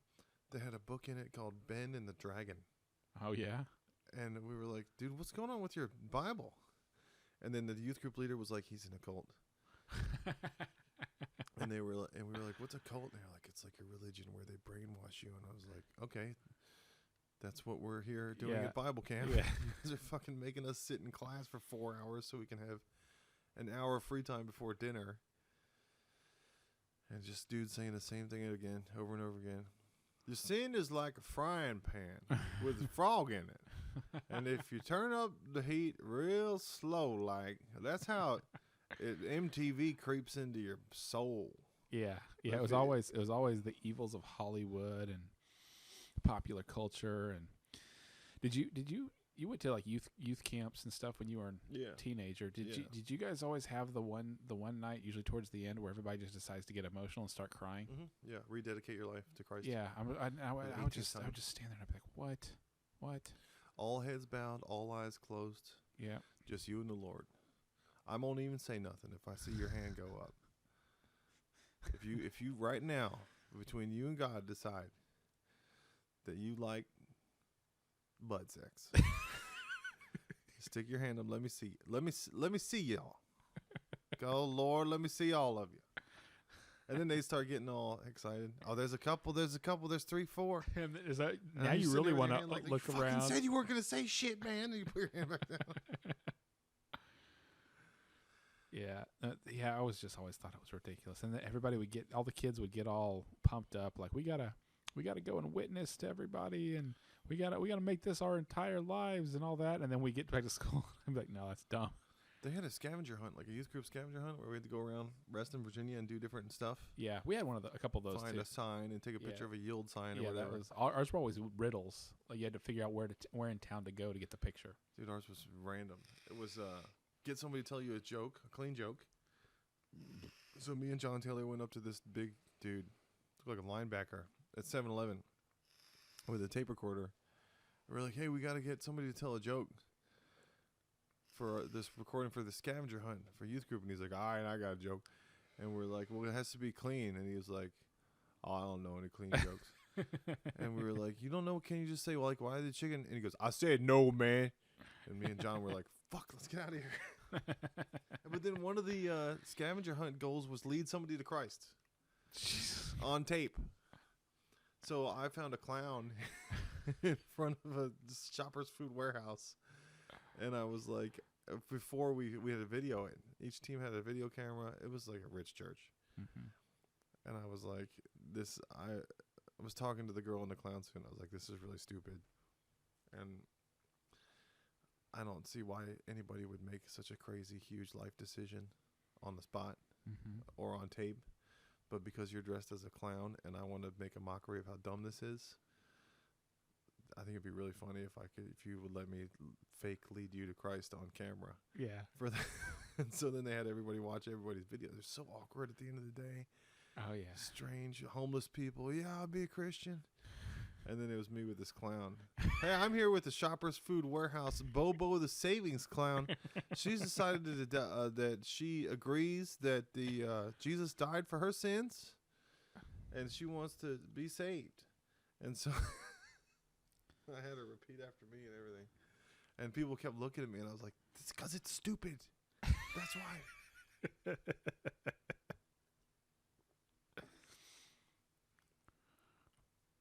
that had a book in it called Ben and the Dragon. Oh, yeah? And we were like, dude, what's going on with your Bible? And then the youth group leader was like, he's in a cult. and we were like, what's a cult? And they're like, it's like a religion where they brainwash you. And I was like, okay. That's what we're here doing at Bible camp. Yeah. You guys are fucking making us sit in class for 4 hours so we can have an hour of free time before dinner. And just dudes saying the same thing again, over and over again. Your sin is like a frying pan with a frog in it. And if you turn up the heat real slow, like, that's how MTV creeps into your soul. Yeah. Yeah, it was always the evils of Hollywood and popular culture. And did you went to like youth camps and stuff when you were a teenager? Did you guys always have the one night, usually towards the end, where everybody just decides to get emotional and start crying? Mm-hmm. Yeah, rededicate your life to Christ. Yeah, I would just stand there and I'd be like, what? All heads bowed, all eyes closed. Yeah, just you and the Lord. I won't even say nothing if I see your hand go up. If you right now between you and God decide that you like butt sex, stick your hand up. Let me see. Let me see y'all. Go, Lord. Let me see all of you. And then they start getting all excited. Oh, there's a couple. There's 3, 4. And is that now you really want to like, look around? You said you weren't going to say shit, man. And you put your hand back down. Yeah. I always thought it was ridiculous, and everybody all the kids would get all pumped up, like we gotta go and witness to everybody, and we gotta make this our entire lives and all that. And then we get back to school, I'm like, no, that's dumb. They had a scavenger hunt, like a youth group scavenger hunt, where we had to go around Reston, Virginia, and do different stuff. Yeah, we had a couple of those. Find a sign and take a picture of a yield sign or whatever. Ours were always riddles. Like you had to figure out where in town to go to get the picture. Dude, ours was random. It was get somebody to tell you a clean joke. So me and John Taylor went up to this big dude, looked like a linebacker, at 7-Eleven. with a tape recorder. We're like, hey, we got to get somebody to tell a joke for this recording for the scavenger hunt for youth group. And he's like, all right, I got a joke. And we're like, well, it has to be clean. And he was like, oh, I don't know any clean jokes. And we were like, you don't know? Can you just say, well, like, why the chicken? And he goes, I said no, man. And me and John were like, fuck, let's get out of here. But then one of the scavenger hunt goals was lead somebody to Christ on tape. So I found a clown in front of a Shoppers Food Warehouse. And I was like, before we had a video, each team had a video camera. It was like a rich church. Mm-hmm. And I was like, I was talking to the girl in the clown suit. And I was like, this is really stupid. And I don't see why anybody would make such a crazy, huge life decision on the spot or on tape. But because you're dressed as a clown and I want to make a mockery of how dumb this is, I think it'd be really funny if you would let me fake lead you to Christ on camera. Yeah. For that. And so then they had everybody watch everybody's video. They're so awkward at the end of the day. Oh, yeah. Strange, homeless people. Yeah, I'll be a Christian. And then it was me with this clown. Hey, I'm here with the Shoppers Food Warehouse, Bobo the savings clown. She's decided that she agrees that Jesus died for her sins, and she wants to be saved. And so I had her repeat after me and everything. And people kept looking at me, and I was like, it's because it's stupid. That's why.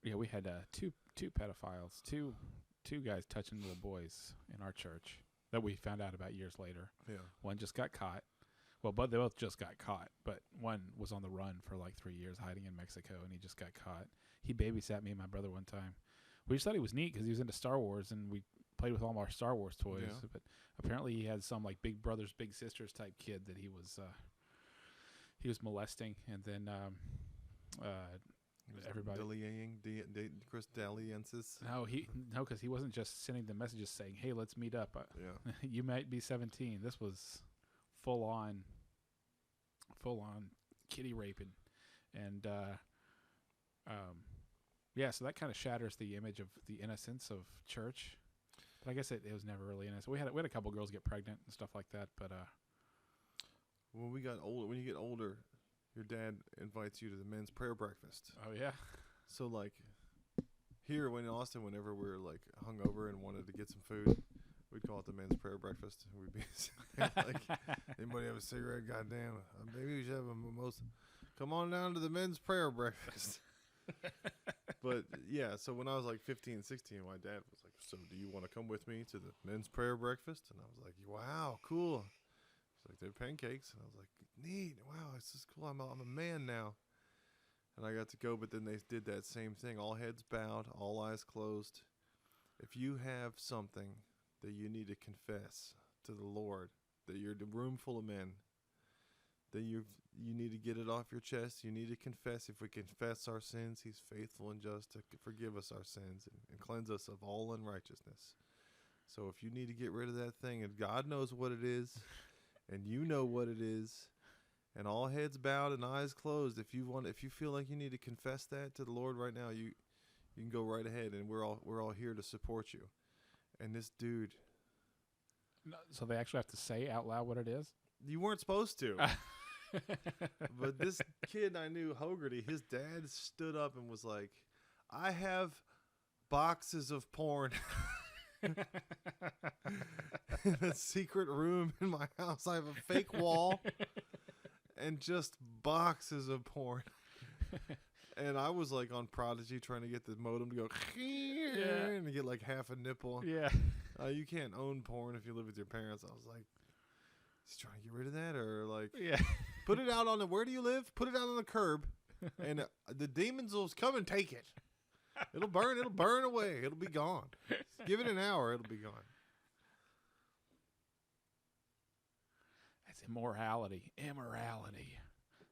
Yeah, we had two pedophiles, two guys touching little boys in our church that we found out about years later. Yeah. One just got caught. Well, but they both just got caught. But one was on the run for like 3 years, hiding in Mexico, and he just got caught. He babysat me and my brother one time. We just thought he was neat because he was into Star Wars, and we played with all our Star Wars toys. Yeah. But apparently, he had some like big brothers, big sisters type kid that he was molesting, and then everybody. Chris Daliensis. No, because he wasn't just sending the messages saying, "Hey, let's meet up." Yeah. You might be 17. This was full on kitty raping, and yeah. So that kind of shatters the image of the innocence of church. But I guess it was never really innocent. We had a couple girls get pregnant and stuff like that. But when we got older, when you get older, your dad invites you to the men's prayer breakfast. Oh yeah. So like here in Austin, whenever we were like hungover and wanted to get some food, we'd call it the men's prayer breakfast. We'd be like, anybody have a cigarette? Goddamn, maybe we should have a mimosa. Come on down to the men's prayer breakfast. But yeah, so when I was like 15, 16, my dad was like, so do you want to come with me to the men's prayer breakfast? And I was like, wow, cool. He's like, they're pancakes. And I was like, neat. Wow, this is cool. I'm a man now. And I got to go, but then they did that same thing. All heads bowed, all eyes closed. If you have something that you need to confess to the Lord, that you're in a room full of men, then you need to get it off your chest. You need to confess. If we confess our sins, he's faithful and just to forgive us our sins and cleanse us of all unrighteousness. So if you need to get rid of that thing, and God knows what it is, and you know what it is, and all heads bowed and eyes closed, if you feel like you need to confess that to the Lord right now, you can go right ahead, and we're all here to support you. And this dude, so they actually have to say out loud what it is? You weren't supposed to. But this kid I knew, Hogarty, his dad stood up and was like, I have boxes of porn in a secret room in my house. I have a fake wall and just boxes of porn. And I was like on Prodigy trying to get the modem to go and to get like half a nipple. Yeah. You can't own porn if you live with your parents. I was like, he's trying to get rid of that, or like, yeah. Put it out on the, where do you live? Put it out on the curb, and the demons will come and take it. It'll burn away. It'll be gone. Give it an hour, it'll be gone. That's immorality.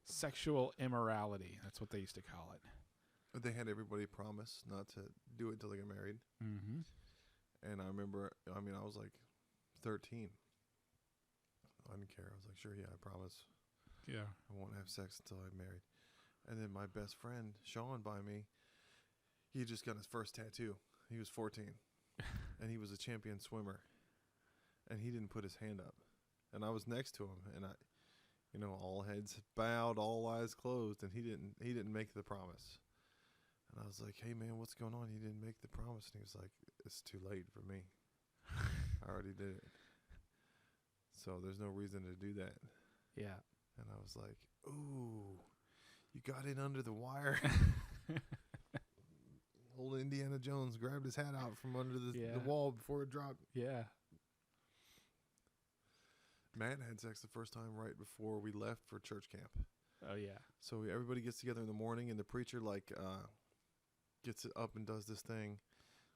Sexual immorality. That's what they used to call it. They had everybody promise not to do it until they get married. Mm-hmm. And I remember, I was like 13. I didn't care. I was like, sure, yeah, I promise. Yeah. I won't have sex until I'm married. And then my best friend, Sean, by me, he just got his first tattoo. He was 14, and he was a champion swimmer, and he didn't put his hand up, and I was next to him, and all heads bowed, all eyes closed, and he didn't make the promise. And I was like, hey man, what's going on? He didn't make the promise. And he was like, it's too late for me. I already did it. So there's no reason to do that. Yeah. And I was like, ooh, you got in under the wire. Old Indiana Jones grabbed his hat out from under the wall before it dropped. Yeah. Matt had sex the first time right before we left for church camp. Oh, yeah. So everybody gets together in the morning, and the preacher, gets it up and does this thing,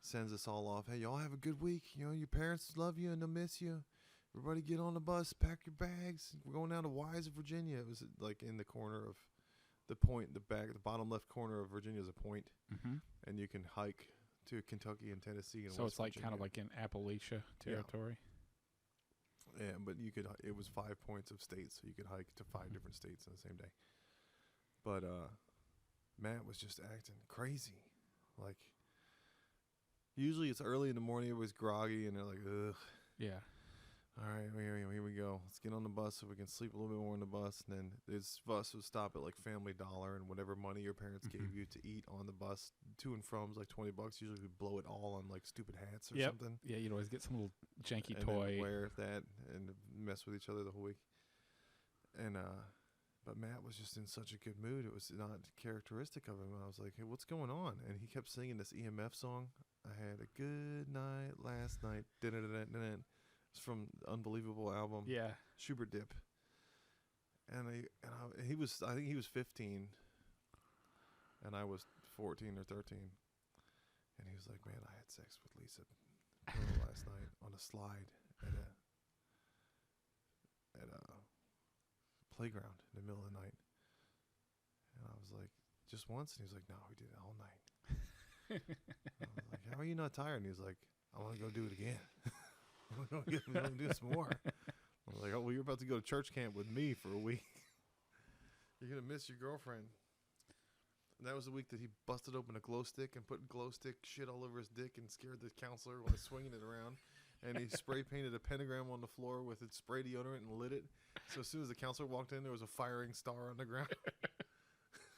sends us all off. Hey, y'all have a good week. Your parents love you and they'll miss you. Everybody get on the bus, pack your bags. We're going down to Wise, Virginia. It was in the corner of the point, the bottom left corner of Virginia is a point, and you can hike to Kentucky and Tennessee. And so West it's like Virginia. kind of like in Appalachia territory. Yeah, but it was 5 points of states, so you could hike to 5 different states in the same day. But Matt was just acting crazy. Like, usually it's early in the morning, everybody's groggy, and they're like, ugh. Yeah. All right, here we go. Let's get on the bus so we can sleep a little bit more on the bus. And then this bus would stop at like Family Dollar, and whatever money your parents gave you to eat on the bus to and from was like $20. Usually we blow it all on like stupid hats or something. Yeah, you'd always get some little janky and toy. Then wear that and mess with each other the whole week. And but Matt was just in such a good mood. It was not characteristic of him. I was like, hey, what's going on? And he kept singing this EMF song. I had a good night last night. It's from the Unbelievable album. Yeah. Schubert Dip. And he was, I think he was 15. And I was 14 or 13. And he was like, man, I had sex with Lisa last night on a slide at a playground in the middle of the night. And I was like, just once? And he was like, no, we did it all night. I was like, how are you not tired? And he was like, I want to go do it again. I want to go do some more. I was like, oh, well, you're about to go to church camp with me for a week. You're going to miss your girlfriend. And that was the week that he busted open a glow stick and put glow stick shit all over his dick and scared the counselor while swinging it around. And he spray painted a pentagram on the floor with its spray deodorant and lit it. So as soon as the counselor walked in, there was a firing star on the ground.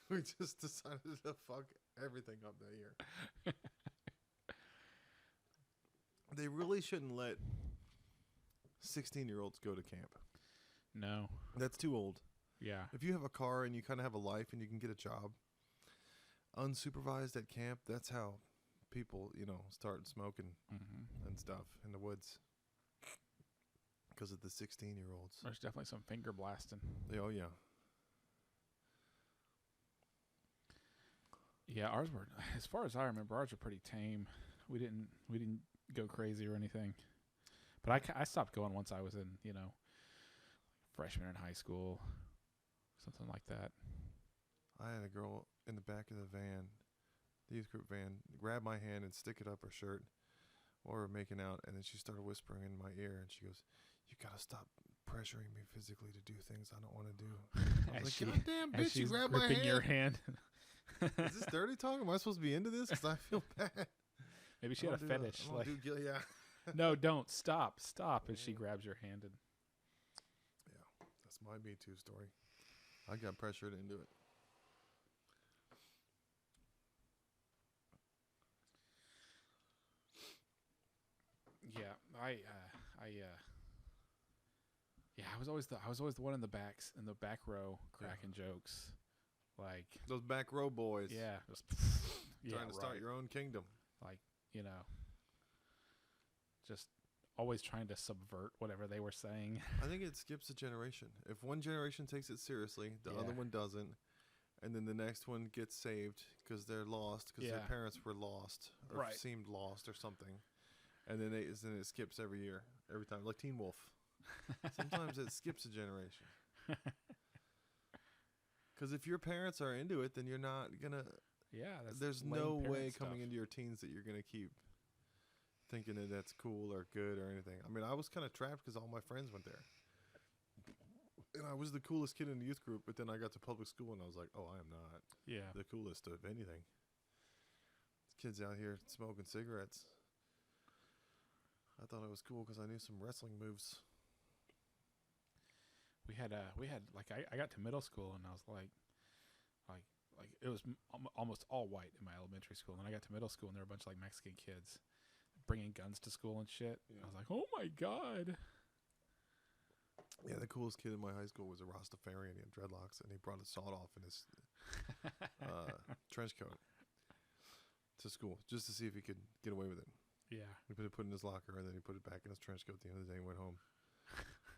We just decided to fuck everything up that year. They really shouldn't let 16-year-olds go to camp. No. That's too old. Yeah. If you have a car and you kind of have a life and you can get a job, unsupervised at camp, that's how people, start smoking and stuff in the woods. Because of the 16-year-olds. There's definitely some finger blasting. Oh, yeah. Yeah, ours were, as far as I remember, ours were pretty tame. We didn't go crazy or anything. But I stopped going once I was in, freshman in high school, something like that. I had a girl in the back of the van, the youth group van, grab my hand and stick it up her shirt while we were making out, and then she started whispering in my ear, and she goes, you got to stop pressuring me physically to do things I don't want to do. I was like, goddamn, bitch, you grabbed my hand. Your hand. Is this dirty talk? Am I supposed to be into this? Because I feel bad. Maybe she had a fetish. Yeah. No, don't. Stop. And she grabs your hand. And yeah, that's my Me Too story. I got pressured into it. Yeah, I was always the one in the back row cracking jokes, like those back row boys. Yeah, trying to start your own kingdom. Like, just always trying to subvert whatever they were saying. I think it skips a generation. If one generation takes it seriously, the other one doesn't, and then the next one gets saved because they're lost because their parents were lost or seemed lost or something. And then it skips every year, every time, like Teen Wolf. Sometimes it skips a generation. Because if your parents are into it, then you're not gonna. Yeah, there's no way coming into your teens that you're gonna keep thinking that that's cool or good or anything. I mean, I was kind of trapped because all my friends went there, and I was the coolest kid in the youth group. But then I got to public school, and I was like, oh, I am not. Yeah, the coolest of anything. kids out here smoking cigarettes. I thought it was cool because I knew some wrestling moves. We had like I got to middle school and I was like it was almost all white in my elementary school, and I got to middle school and there were a bunch of like Mexican kids bringing guns to school and shit. Yeah. I was like, oh my god. Yeah, the coolest kid in my high school was a Rastafarian. He had dreadlocks, and he brought a sawed-off in his trench coat to school just to see if he could get away with it. Yeah. He put it in his locker, and then he put it back in his trench coat at the end of the day and went home.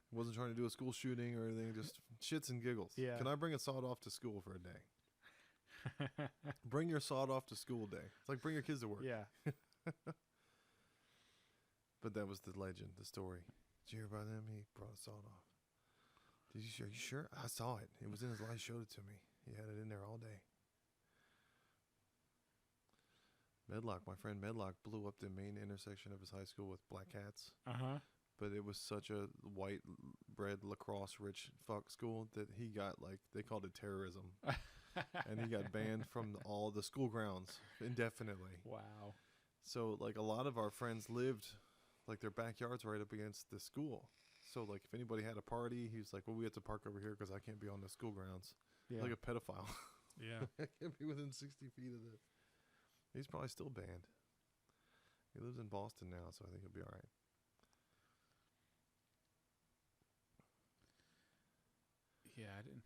He wasn't trying to do a school shooting or anything, just shits and giggles. Yeah. Can I bring a sawed-off to school for a day? Bring your sawed-off to school day. It's like bring your kids to work. Yeah. But that was the legend, the story. Did you hear about him? He brought a sawed-off. Are you sure? I saw it. It was in his life. Showed it to me. He had it in there all day. Medlock, my friend Medlock, blew up the main intersection of his high school with black cats. But it was such a white bread lacrosse rich fuck school that he got, like, they called it terrorism. And he got banned from all the school grounds indefinitely. Wow. So, like, a lot of our friends lived, like, their backyards right up against the school. So, like, if anybody had a party, he was like, well, we have to park over here because I can't be on the school grounds. Yeah. Like a pedophile. Yeah. I can't be within 60 feet of the... He's probably still banned. He lives in Boston now, so I think he'll be all right. Yeah, I didn't...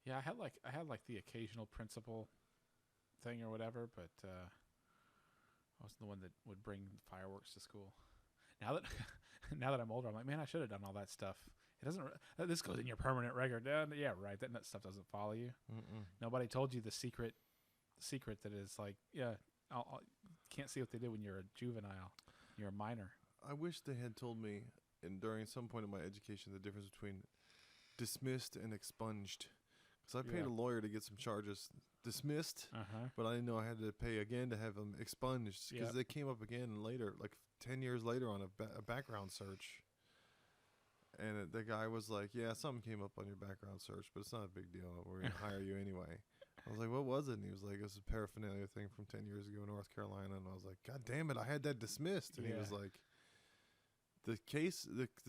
Yeah, I had like the occasional principal thing or whatever, but I wasn't the one that would bring fireworks to school. Now that I'm older, I'm like, man, I should have done all that stuff. It doesn't. This goes in your permanent record. Yeah, right. That stuff doesn't follow you. Mm-mm. Nobody told you the secret that is like, yeah, I'll can't see what they did when you're a juvenile. You're a minor. I wish they had told me, during some point in my education, the difference between dismissed and expunged. Because I paid a lawyer to get some charges dismissed, but I didn't know I had to pay again to have them expunged because they came up again later, like 10 years later on a background search. And the guy was like, yeah, something came up on your background search, but it's not a big deal. We're going to hire you anyway. I was like, what was it? And he was like, it's a paraphernalia thing from 10 years ago in North Carolina. And I was like, God damn it, I had that dismissed. And he was like, the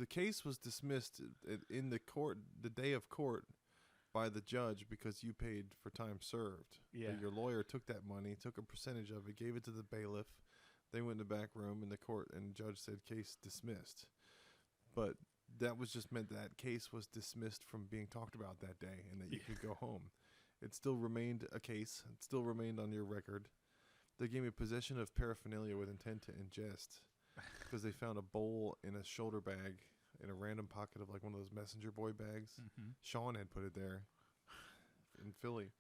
case was dismissed in the court, the day of court, by the judge because you paid for time served. Yeah. Your lawyer took that money, took a percentage of it, gave it to the bailiff. They went in the back room in the court, and the judge said case dismissed. But that was just meant that case was dismissed from being talked about that day and that you could go home. It still remained a case. It still remained on your record. They gave me possession of paraphernalia with intent to ingest because they found a bowl in a shoulder bag in a random pocket of like one of those messenger boy bags. Sean had put it there in Philly.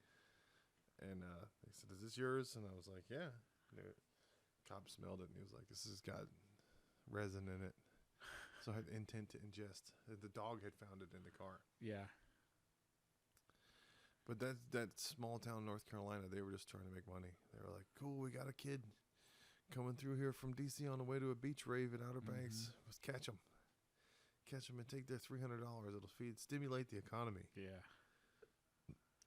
And they said, is this yours? And I was like, yeah. And cop smelled it and he was like, this has got resin in it. So I had intent to ingest. The dog had found it in the car. Yeah. But that small town North Carolina, they were just trying to make money. They were like, cool, we got a kid coming through here from D.C. on the way to a beach rave at Outer Banks. Let's catch them. Catch them and take their $300. It'll stimulate the economy. Yeah.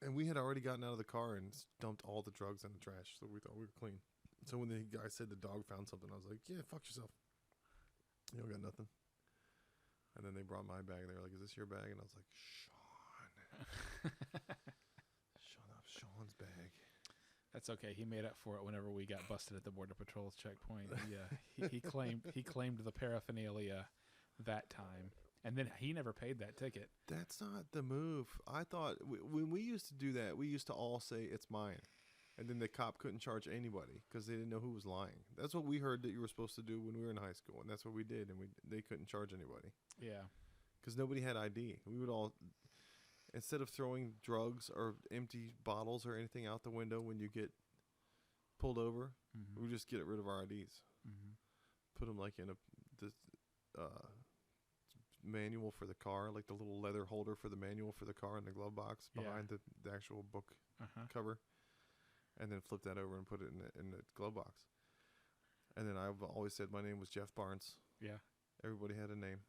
And we had already gotten out of the car and dumped all the drugs in the trash, so we thought we were clean. So when the guy said the dog found something, I was like, yeah, fuck yourself. You don't got nothing. And then they brought my bag. They were like, is this your bag? And I was like, Sean. Shut up, Sean's bag. That's okay. He made up for it whenever we got busted at the Border Patrol's checkpoint. Yeah, he claimed the paraphernalia that time, and then he never paid that ticket. That's not the move. I thought when we used to do that, we used to all say it's mine, and then the cop couldn't charge anybody because they didn't know who was lying. That's what we heard that you were supposed to do when we were in high school, and that's what we did, and they couldn't charge anybody. Yeah, because nobody had ID. We would all, instead of throwing drugs or empty bottles or anything out the window when you get pulled over, we would just get rid of our IDs, put them like in the manual for the car, like the little leather holder for the manual for the car in the glove box behind the actual book cover, and then flip that over and put it in the glove box. And then I've always said my name was Jeff Barnes. Yeah. Everybody had a name.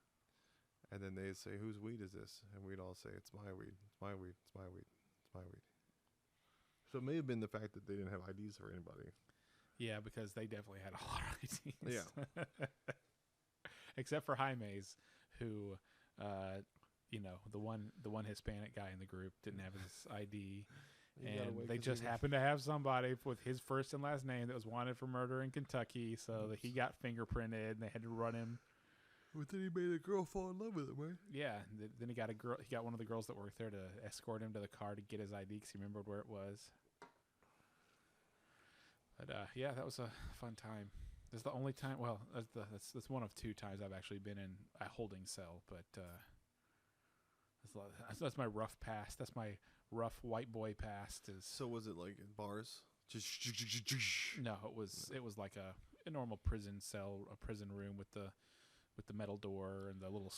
And then they'd say, whose weed is this? And we'd all say, it's my weed. It's my weed. It's my weed. It's my weed. So it may have been the fact that they didn't have IDs for anybody. Yeah, because they definitely had a lot of IDs. Yeah. Except for Jaime's, who, the one Hispanic guy in the group didn't have his ID, and they just happened to have somebody with his first and last name that was wanted for murder in Kentucky, so that he got fingerprinted, and they had to run him. But then he made a girl fall in love with him, right? Yeah. Then he got a girl. He got one of the girls that worked there to escort him to the car to get his ID because he remembered where it was. But yeah, that was a fun time. That's the only time. Well, that's one of two times I've actually been in a holding cell. But that's my rough past. That's my rough white boy past. So was it like in bars? Just no, it was like a normal prison cell, a prison room with the metal door and the little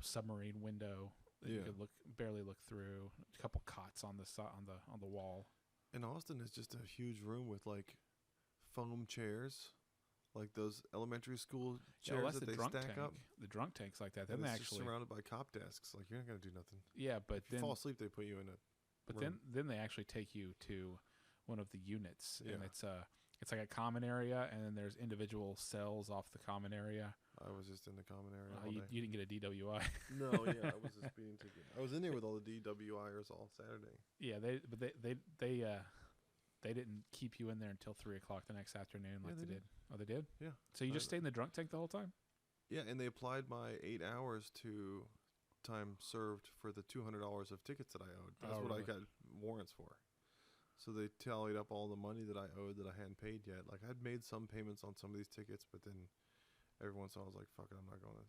submarine window that you could barely look through. A couple cots on the wall. And Austin is just a huge room with like foam chairs, like those elementary school chairs that they stack up. The drunk tanks like that. Then and they it's actually just surrounded by cop desks. Like you're not gonna do nothing. Yeah, but if you fall asleep, they put you in a. But room. then they actually take you to one of the units, Yeah. and it's like a common area, and then there's individual cells off the common area. I was just in the common area all day. You didn't get a DWI. No, yeah, I was a speeding ticket. I was in there with all the DWIers all Saturday. Yeah, they didn't keep you in there until 3:00 the next afternoon, like they did. Oh, they did. Yeah. So you just stayed in the drunk tank the whole time? Yeah, and they applied my 8 hours to time served for the $200 of tickets that I owed. That's what really? I got warrants for. So they tallied up all the money that I owed that I hadn't paid yet. Like I'd made some payments on some of these tickets, but then every once in a while I was like, "Fuck it, I'm not going to."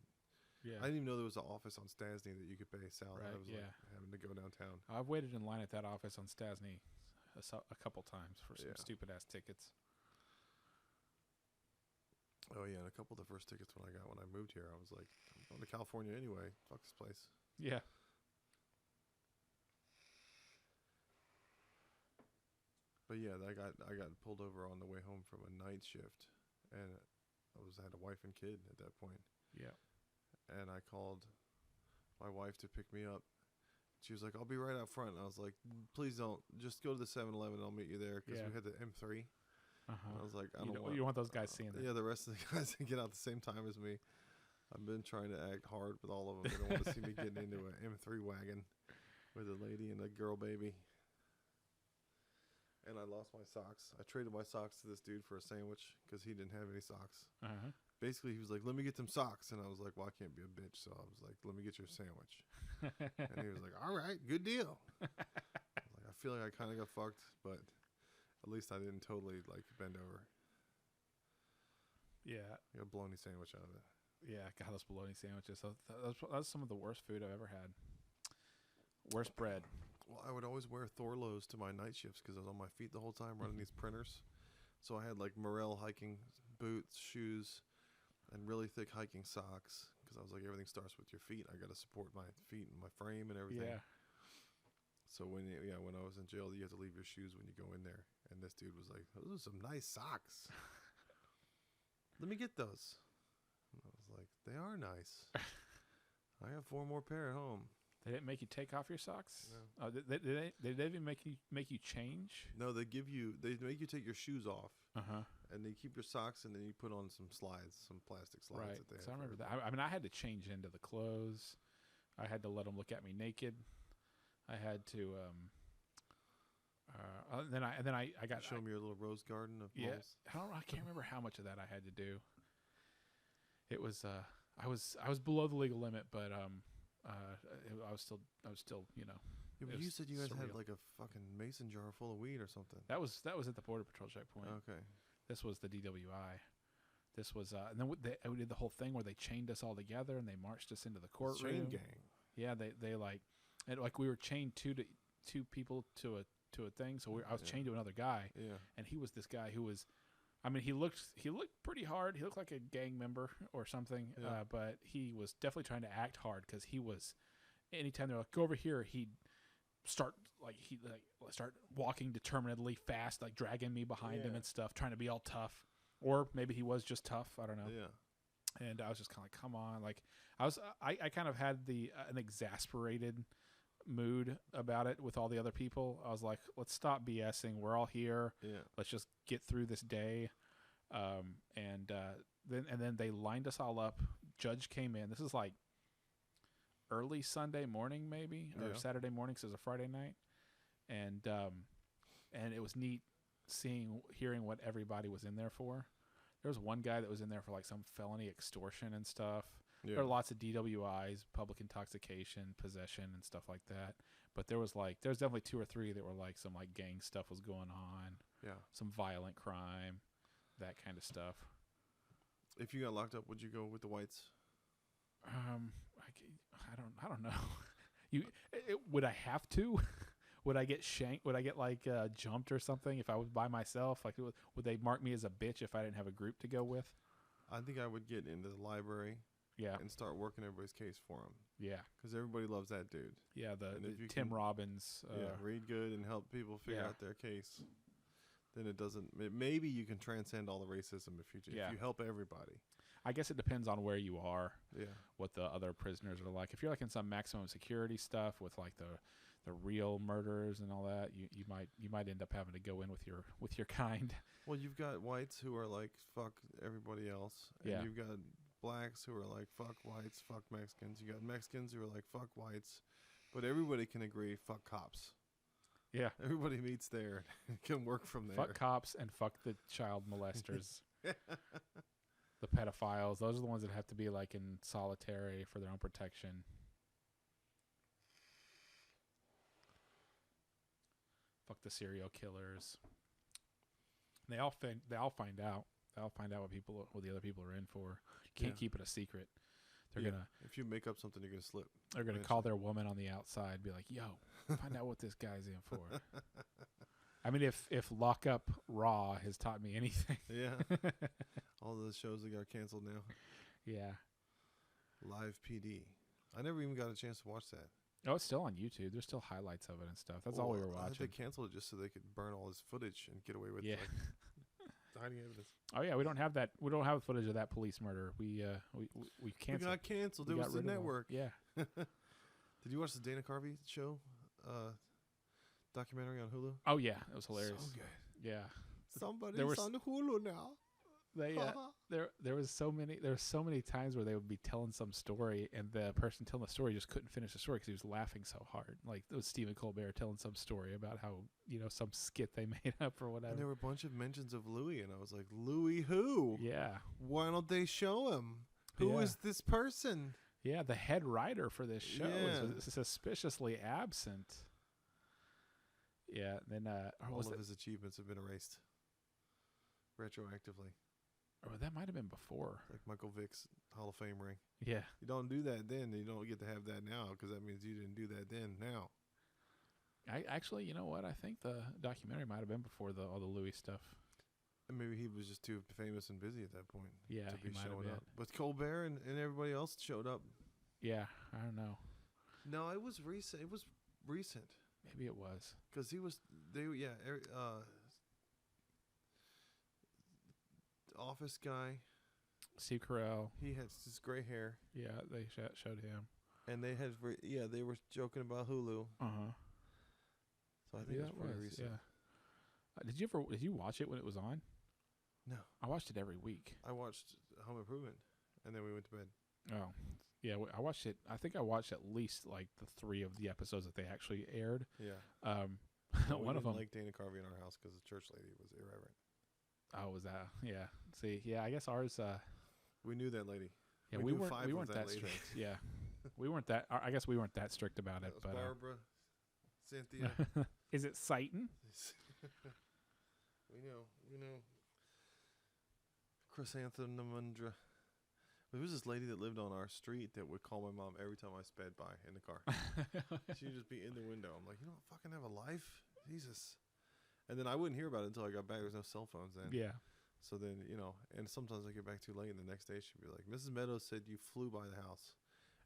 Yeah. I didn't even know there was an office on Stasny that you could pay south. Right, I was like having to go downtown. I've waited in line at that office on Stasny a couple times for some stupid ass tickets. Oh yeah, and a couple of the first tickets when I moved here, I was like, I'm going to California anyway. Fuck this place. Yeah. But yeah, I got pulled over on the way home from a night shift, and I had a wife and kid at that point. Yeah. And I called my wife to pick me up. She was like, "I'll be right out front." And I was like, "Please don't. Just go to the 7-Eleven. I'll meet you there." Because we had the M3. I was like, you don't want those guys seeing that. Yeah, the rest of the guys that get out the same time as me. I've been trying to act hard with all of them. They don't want to see me getting into an M3 wagon with a lady and a girl baby. And I lost my socks. I traded my socks to this dude for a sandwich because he didn't have any socks. Basically, he was like, "Let me get them socks." And I was like, "Well, I can't be a bitch." So I was like, "Let me get your sandwich." And he was like, "All right, good deal." I was like, I feel like I kind of got fucked, but at least I didn't totally like bend over. Yeah. I got a bologna sandwich out of it. Yeah, God, those bologna sandwiches. That's some of the worst food I've ever had. Worst bread. Well, I would always wear Thorlos to my night shifts because I was on my feet the whole time running these printers. So I had like Morel hiking boots, shoes, and really thick hiking socks because I was like, everything starts with your feet. I got to support my feet and my frame and everything. Yeah. So when I was in jail, you have to leave your shoes when you go in there. And this dude was like, "Those are some nice socks. Let me get those." And I was like, "They are nice. I have 4 more pair at home." They didn't make you take off your socks? No. They even make you change? No, they make you take your shoes off. Uh-huh. And they keep your socks, and then you put on some slides, some plastic slides that they have. So I remember that. I mean, I had to change into the clothes. I had to let them look at me naked. I had to then I got show me your little rose garden of moles. I can't remember how much of that I had to do. It was I was below the legal limit, but I was still Yeah, but you said you guys had like a fucking mason jar full of weed or something. That was at the border patrol checkpoint. Okay. This was the DWI. This was and then we did the whole thing where they chained us all together and they marched us into the courtroom. Chain gang. Yeah, they we were chained two people to a thing. So I was chained to another guy. Yeah. And he was this guy who was, I mean, he looked pretty hard. He looked like a gang member or something. Yeah. But he was definitely trying to act hard because he was. Anytime they're like, "Go over here," he'd start walking determinedly fast, like dragging me behind him and stuff, trying to be all tough. Or maybe he was just tough. I don't know. Yeah. And I was just kind of like, come on. Like I kind of had an exasperated mood about it with all the other people. I was like, let's stop BSing. We're all here. Yeah. Let's just get through this day. Then they lined us all up. Judge came in. This is like early Sunday morning, maybe, or Saturday morning, because it was a Friday night, and it was neat hearing what everybody was in there for. There was one guy that was in there for like some felony extortion and stuff. Yeah. There were lots of DWIs, public intoxication, possession, and stuff like that. But there was definitely 2 or 3 that were like some like gang stuff was going on. Yeah. Some violent crime, that kind of stuff. If you got locked up, would you go with the whites? I don't know. Would I have to? Would I get shanked? Would I get like jumped or something if I was by myself? Like, would they mark me as a bitch if I didn't have a group to go with? I think I would get into the library. Yeah. And start working everybody's case for them. Yeah. Because everybody loves that dude. Yeah. The Tim Robbins. Read good and help people figure out their case. Then it doesn't. Maybe you can transcend all the racism if you help everybody. I guess it depends on where you are. Yeah. What the other prisoners are like. If you're like in some maximum security stuff with like the real murderers and all that, you might end up having to go in with your kind. Well, you've got whites who are like fuck everybody else. And you've got blacks who are like fuck whites, fuck Mexicans. You got Mexicans who are like fuck whites, but everybody can agree fuck cops. Yeah, everybody meets there and can work from there. Fuck cops and fuck the child molesters, the pedophiles. Those are the ones that have to be like in solitary for their own protection. Fuck the serial killers. They all find out. They'll find out what the other people are in for. You can't keep it a secret. They're gonna. If you make up something, you're gonna slip. They're gonna call their woman on the outside, be like, "Yo, find out what this guy's in for." I mean, if Lockup Raw has taught me anything, all those shows that got canceled now. Yeah. Live PD. I never even got a chance to watch that. Oh, it's still on YouTube. There's still highlights of it and stuff. That's all we were watching. They canceled it just so they could burn all his footage and get away with hiding evidence. Oh yeah, we don't have that. We don't have footage of that police murder. We canceled. We got canceled. It was the network. Yeah. Did you watch the Dana Carvey show? Documentary on Hulu. Oh yeah, it was hilarious. So good. Yeah. Somebody's on Hulu now. There was so many times where they would be telling some story and the person telling the story just couldn't finish the story because he was laughing so hard. Like it was Stephen Colbert telling some story about how some skit they made up or whatever. And there were a bunch of mentions of Louis, and I was like, Louis who? Yeah. Why don't they show him? Who is this person? Yeah, the head writer for this show is suspiciously absent. Yeah, then all of his achievements have been erased retroactively. Or that might have been before. Like Michael Vick's Hall of Fame ring. Yeah. You don't do that then. You don't get to have that now because that means you didn't do that then. Now. I actually, you know what? I think the documentary might have been before all the Louis stuff. And maybe he was just too famous and busy at that point. Yeah, to be showing up. But Colbert and everybody else showed up. Yeah, I don't know. No, it was recent. It was recent. Maybe it was. Because Office guy, Steve Carell. He has his gray hair. Yeah, they showed him. And they had, they were joking about Hulu. So I think it was pretty recent. Yeah. Did you watch it when it was on? No. I watched it every week. I watched Home Improvement, and then we went to bed. Oh, yeah. I watched it. I think I watched at least like the 3 of the episodes that they actually aired. Yeah. One of them, like Dana Carvey in our house because the church lady was irreverent. Oh, was that? Yeah. See, yeah. I guess ours. We knew that lady. Yeah, we weren't that strict. Yeah, we weren't that. I guess we weren't that strict about it. But Barbara, Cynthia. Is it Satan? We know. Chrysanthemundra. There was this lady that lived on our street that would call my mom every time I sped by in the car. She'd just be in the window. I'm like, you don't fucking have a life? Jesus. And then I wouldn't hear about it until I got back. There was no cell phones then. Yeah. So then, and sometimes I get back too late, and the next day she'd be like, Mrs. Meadows said you flew by the house.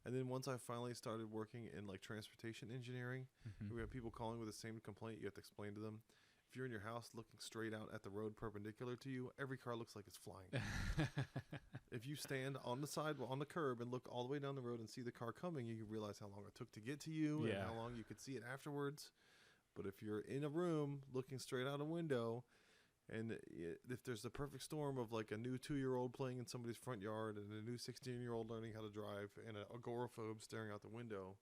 And then once I finally started working in like transportation engineering, we have people calling with the same complaint. You have to explain to them. If you're in your house looking straight out at the road perpendicular to you, every car looks like it's flying. If if you stand on the side on the curb and look all the way down the road and see the car coming, you realize how long it took to get to you and how long you could see it afterwards. But if you're in a room looking straight out a window, and if there's the perfect storm of like a new 2-year-old playing in somebody's front yard and a new 16-year-old learning how to drive and an agoraphobe staring out the window,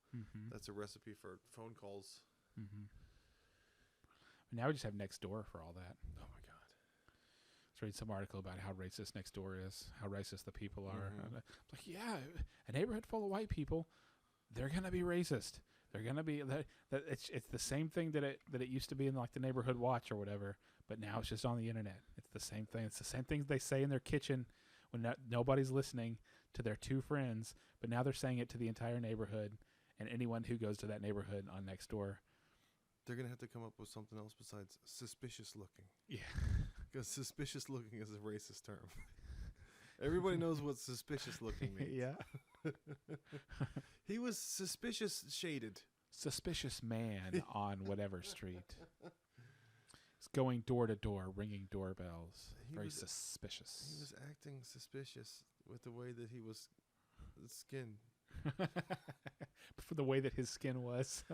that's a recipe for phone calls. Now we just have Nextdoor for all that. Oh my God. I was reading some article about how racist Nextdoor is, how racist the people are. Like, yeah, a neighborhood full of white people, they're gonna be racist. They're gonna be that. It's the same thing that it used to be in like the neighborhood watch or whatever. But now it's just on the internet. It's the same thing. It's the same things they say in their kitchen when nobody's listening to their two friends. But now they're saying it to the entire neighborhood and anyone who goes to that neighborhood on Nextdoor. They're going to have to come up with something else besides suspicious looking. Yeah. Because suspicious looking is a racist term. Everybody knows what suspicious looking means. Yeah. He was suspicious shaded. Suspicious man on whatever street. He's going door to door, ringing doorbells. Very suspicious. He was acting suspicious with the way that he was skinned. For the way that his skin was.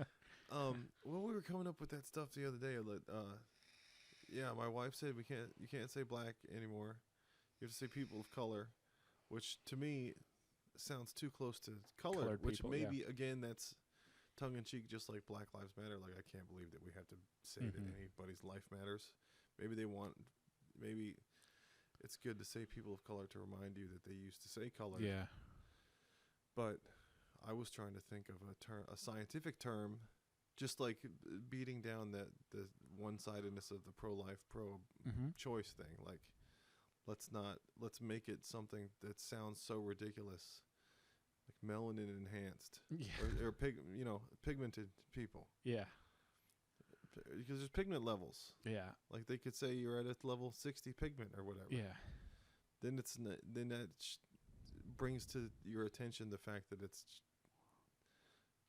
Well, we were coming up with that stuff the other day. My wife said you can't say black anymore. You have to say people of color, which to me sounds too close to colored which people, maybe again that's tongue in cheek, just like Black Lives Matter. Like I can't believe that we have to say that anybody's life matters. Maybe it's good to say people of color to remind you that they used to say color. Yeah. But I was trying to think of a scientific term, just like beating down the one-sidedness of the pro-life, pro-choice thing. Like, let's make it something that sounds so ridiculous, like melanin enhanced, or pigmented people. Yeah. Because there's pigment levels. Yeah. Like they could say you're at level 60 pigment or whatever. Yeah. Then brings to your attention the fact that it's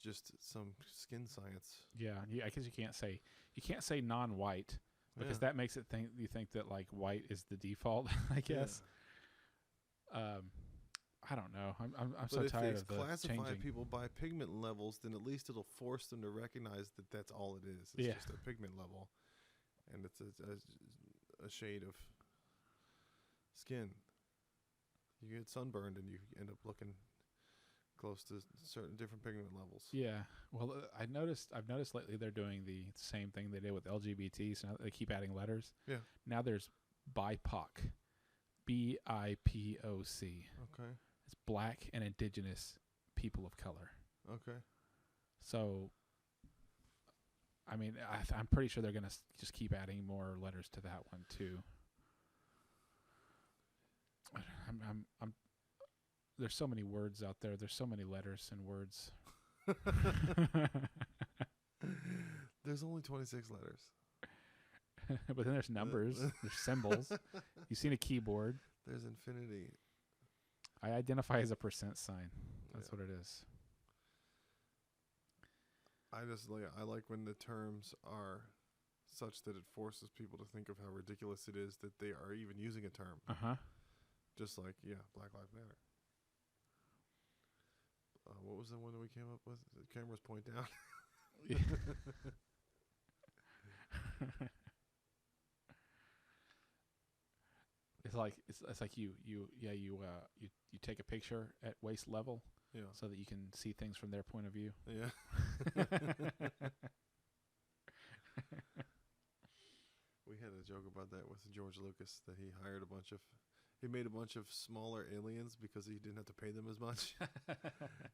just some skin science. Yeah, I guess you can't say non-white because that makes it you think that like white is the default. I guess. Yeah. I don't know. I'm so tired of the changing. If they classify people by pigment levels, then at least it'll force them to recognize that that's all it is. It's just a pigment level, and it's a shade of skin. You get sunburned and you end up looking close to certain different pigment levels. Yeah. Well, I've noticed lately they're doing the same thing they did with LGBT. So now they keep adding letters. Yeah. Now there's BIPOC. BIPOC. Okay. It's black and indigenous people of color. Okay. So, I mean, I'm pretty sure they're going to just keep adding more letters to that one too. I'm there's so many words out there. There's so many letters and words. There's only 26 letters. But then there's numbers. There's symbols. You've seen a keyboard. There's infinity. I identify as a percent sign. That's what it is. I like when the terms are such that it forces people to think of how ridiculous it is that they are even using a term. Uh-huh. Just like, Black Lives Matter. What was the one that we came up with? The cameras point down. It's like you take a picture at waist level, so that you can see things from their point of view. Yeah. We had a joke about that with George Lucas, that he made a bunch of smaller aliens because he didn't have to pay them as much.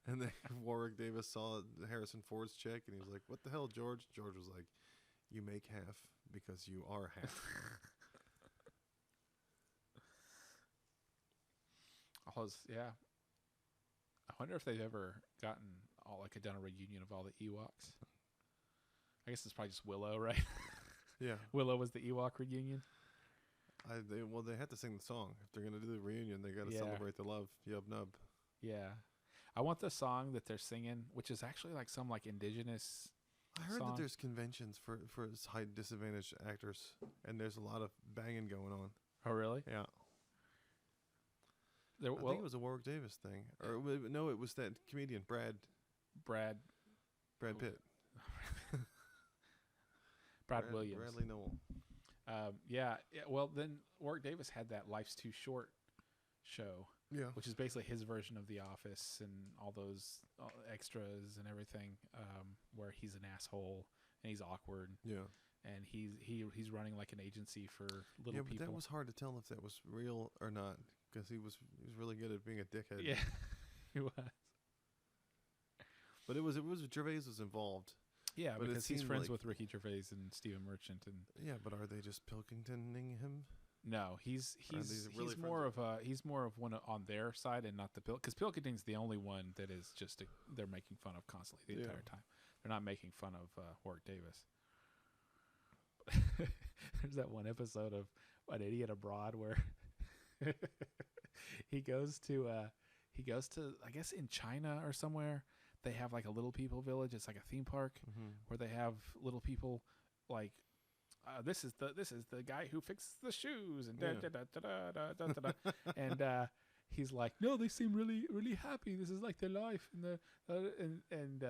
And then Warwick Davis saw Harrison Ford's check and he was like, "What the hell, George?" George was like, "You make half because you are half." I wonder if they've ever gotten done a reunion of all the Ewoks. I guess it's probably just Willow, right? Yeah. Willow was the Ewok reunion. They had to sing the song. If they're going to do the reunion, they got to celebrate the love. Yub nub. Yeah. I want the song that they're singing, which is actually like some like indigenous I heard song. that there's conventions for high disadvantaged actors, and there's a lot of banging going on. Oh, really? Yeah. There, I think it was a Warwick Davis thing, or no, it was that comedian Brad Pitt. Brad Williams. Bradley Noel. Yeah. Well, then Warwick Davis had that Life's Too Short show, which is basically his version of The Office and all those extras and everything, where he's an asshole and he's awkward. Yeah. And he's running like an agency for little people. Yeah, but that was hard to tell if that was real or not, because he was really good at being a dickhead. Yeah, he was. But it was Gervais was involved. Yeah, but because he's friends with Ricky Gervais and Stephen Merchant, and but are they just Pilkingtoning him? No, he's really more of one on their side and not the because Pilkington's the only one that is just they're making fun of constantly the entire time. They're not making fun of Warwick Davis. There's that one episode of An Idiot Abroad where he goes to I guess in China or somewhere. They have like a little people village. It's like a theme park where they have little people like this is the guy who fixes the shoes and and he's like, no, they seem really really happy. This is like their life and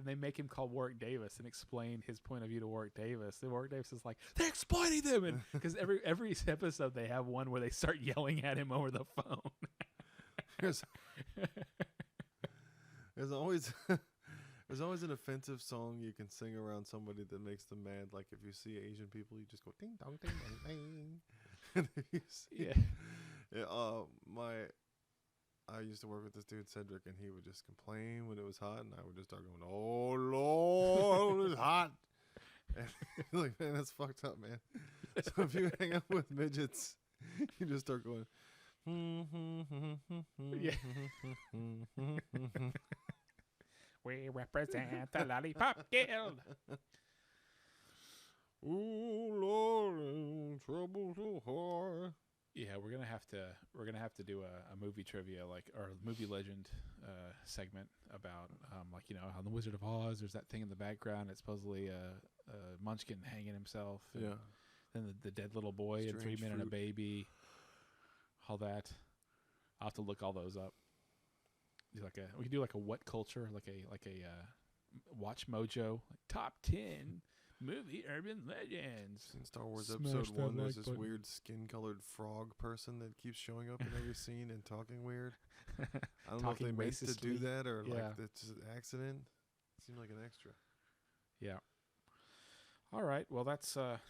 they make him call Warwick Davis and explain his point of view to Warwick Davis. And Warwick Davis is like, they're exploiting them, and because every episode they have one where they start yelling at him over the phone. There's always an offensive song you can sing around somebody that makes them mad. Like if you see Asian people, you just go ding dong ding dong ding. And if you see, I used to work with this dude Cedric, and he would just complain when it was hot, and I would just start going, "Oh Lord, it's hot." And like, man, that's fucked up, man. So if you hang out with midgets, you just start going. Yeah. We represent the Lollipop Guild. Oh Lord, trouble so hard. Yeah, we're gonna have to do a movie trivia or movie legend segment about like on the Wizard of Oz. There's that thing in the background. It's supposedly a Munchkin hanging himself. Yeah. Then the dead little boy and 3 Men and a Baby. All that. I'll have to look all those up. We could do like a what culture, like a Watch Mojo, like top 10 movie urban legends. In Star Wars Smash Episode 1, there's like this weird skin-colored frog person that keeps showing up in every scene and talking weird. I don't know if they meant to do that or like it's just an accident. It seemed like an extra. Yeah. All right. Well, that's some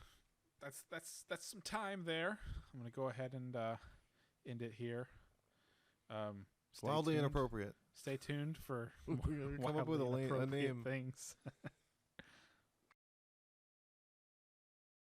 time there. I'm gonna go ahead and end it here. Wildly inappropriate. Stay tuned for come up with a name. things.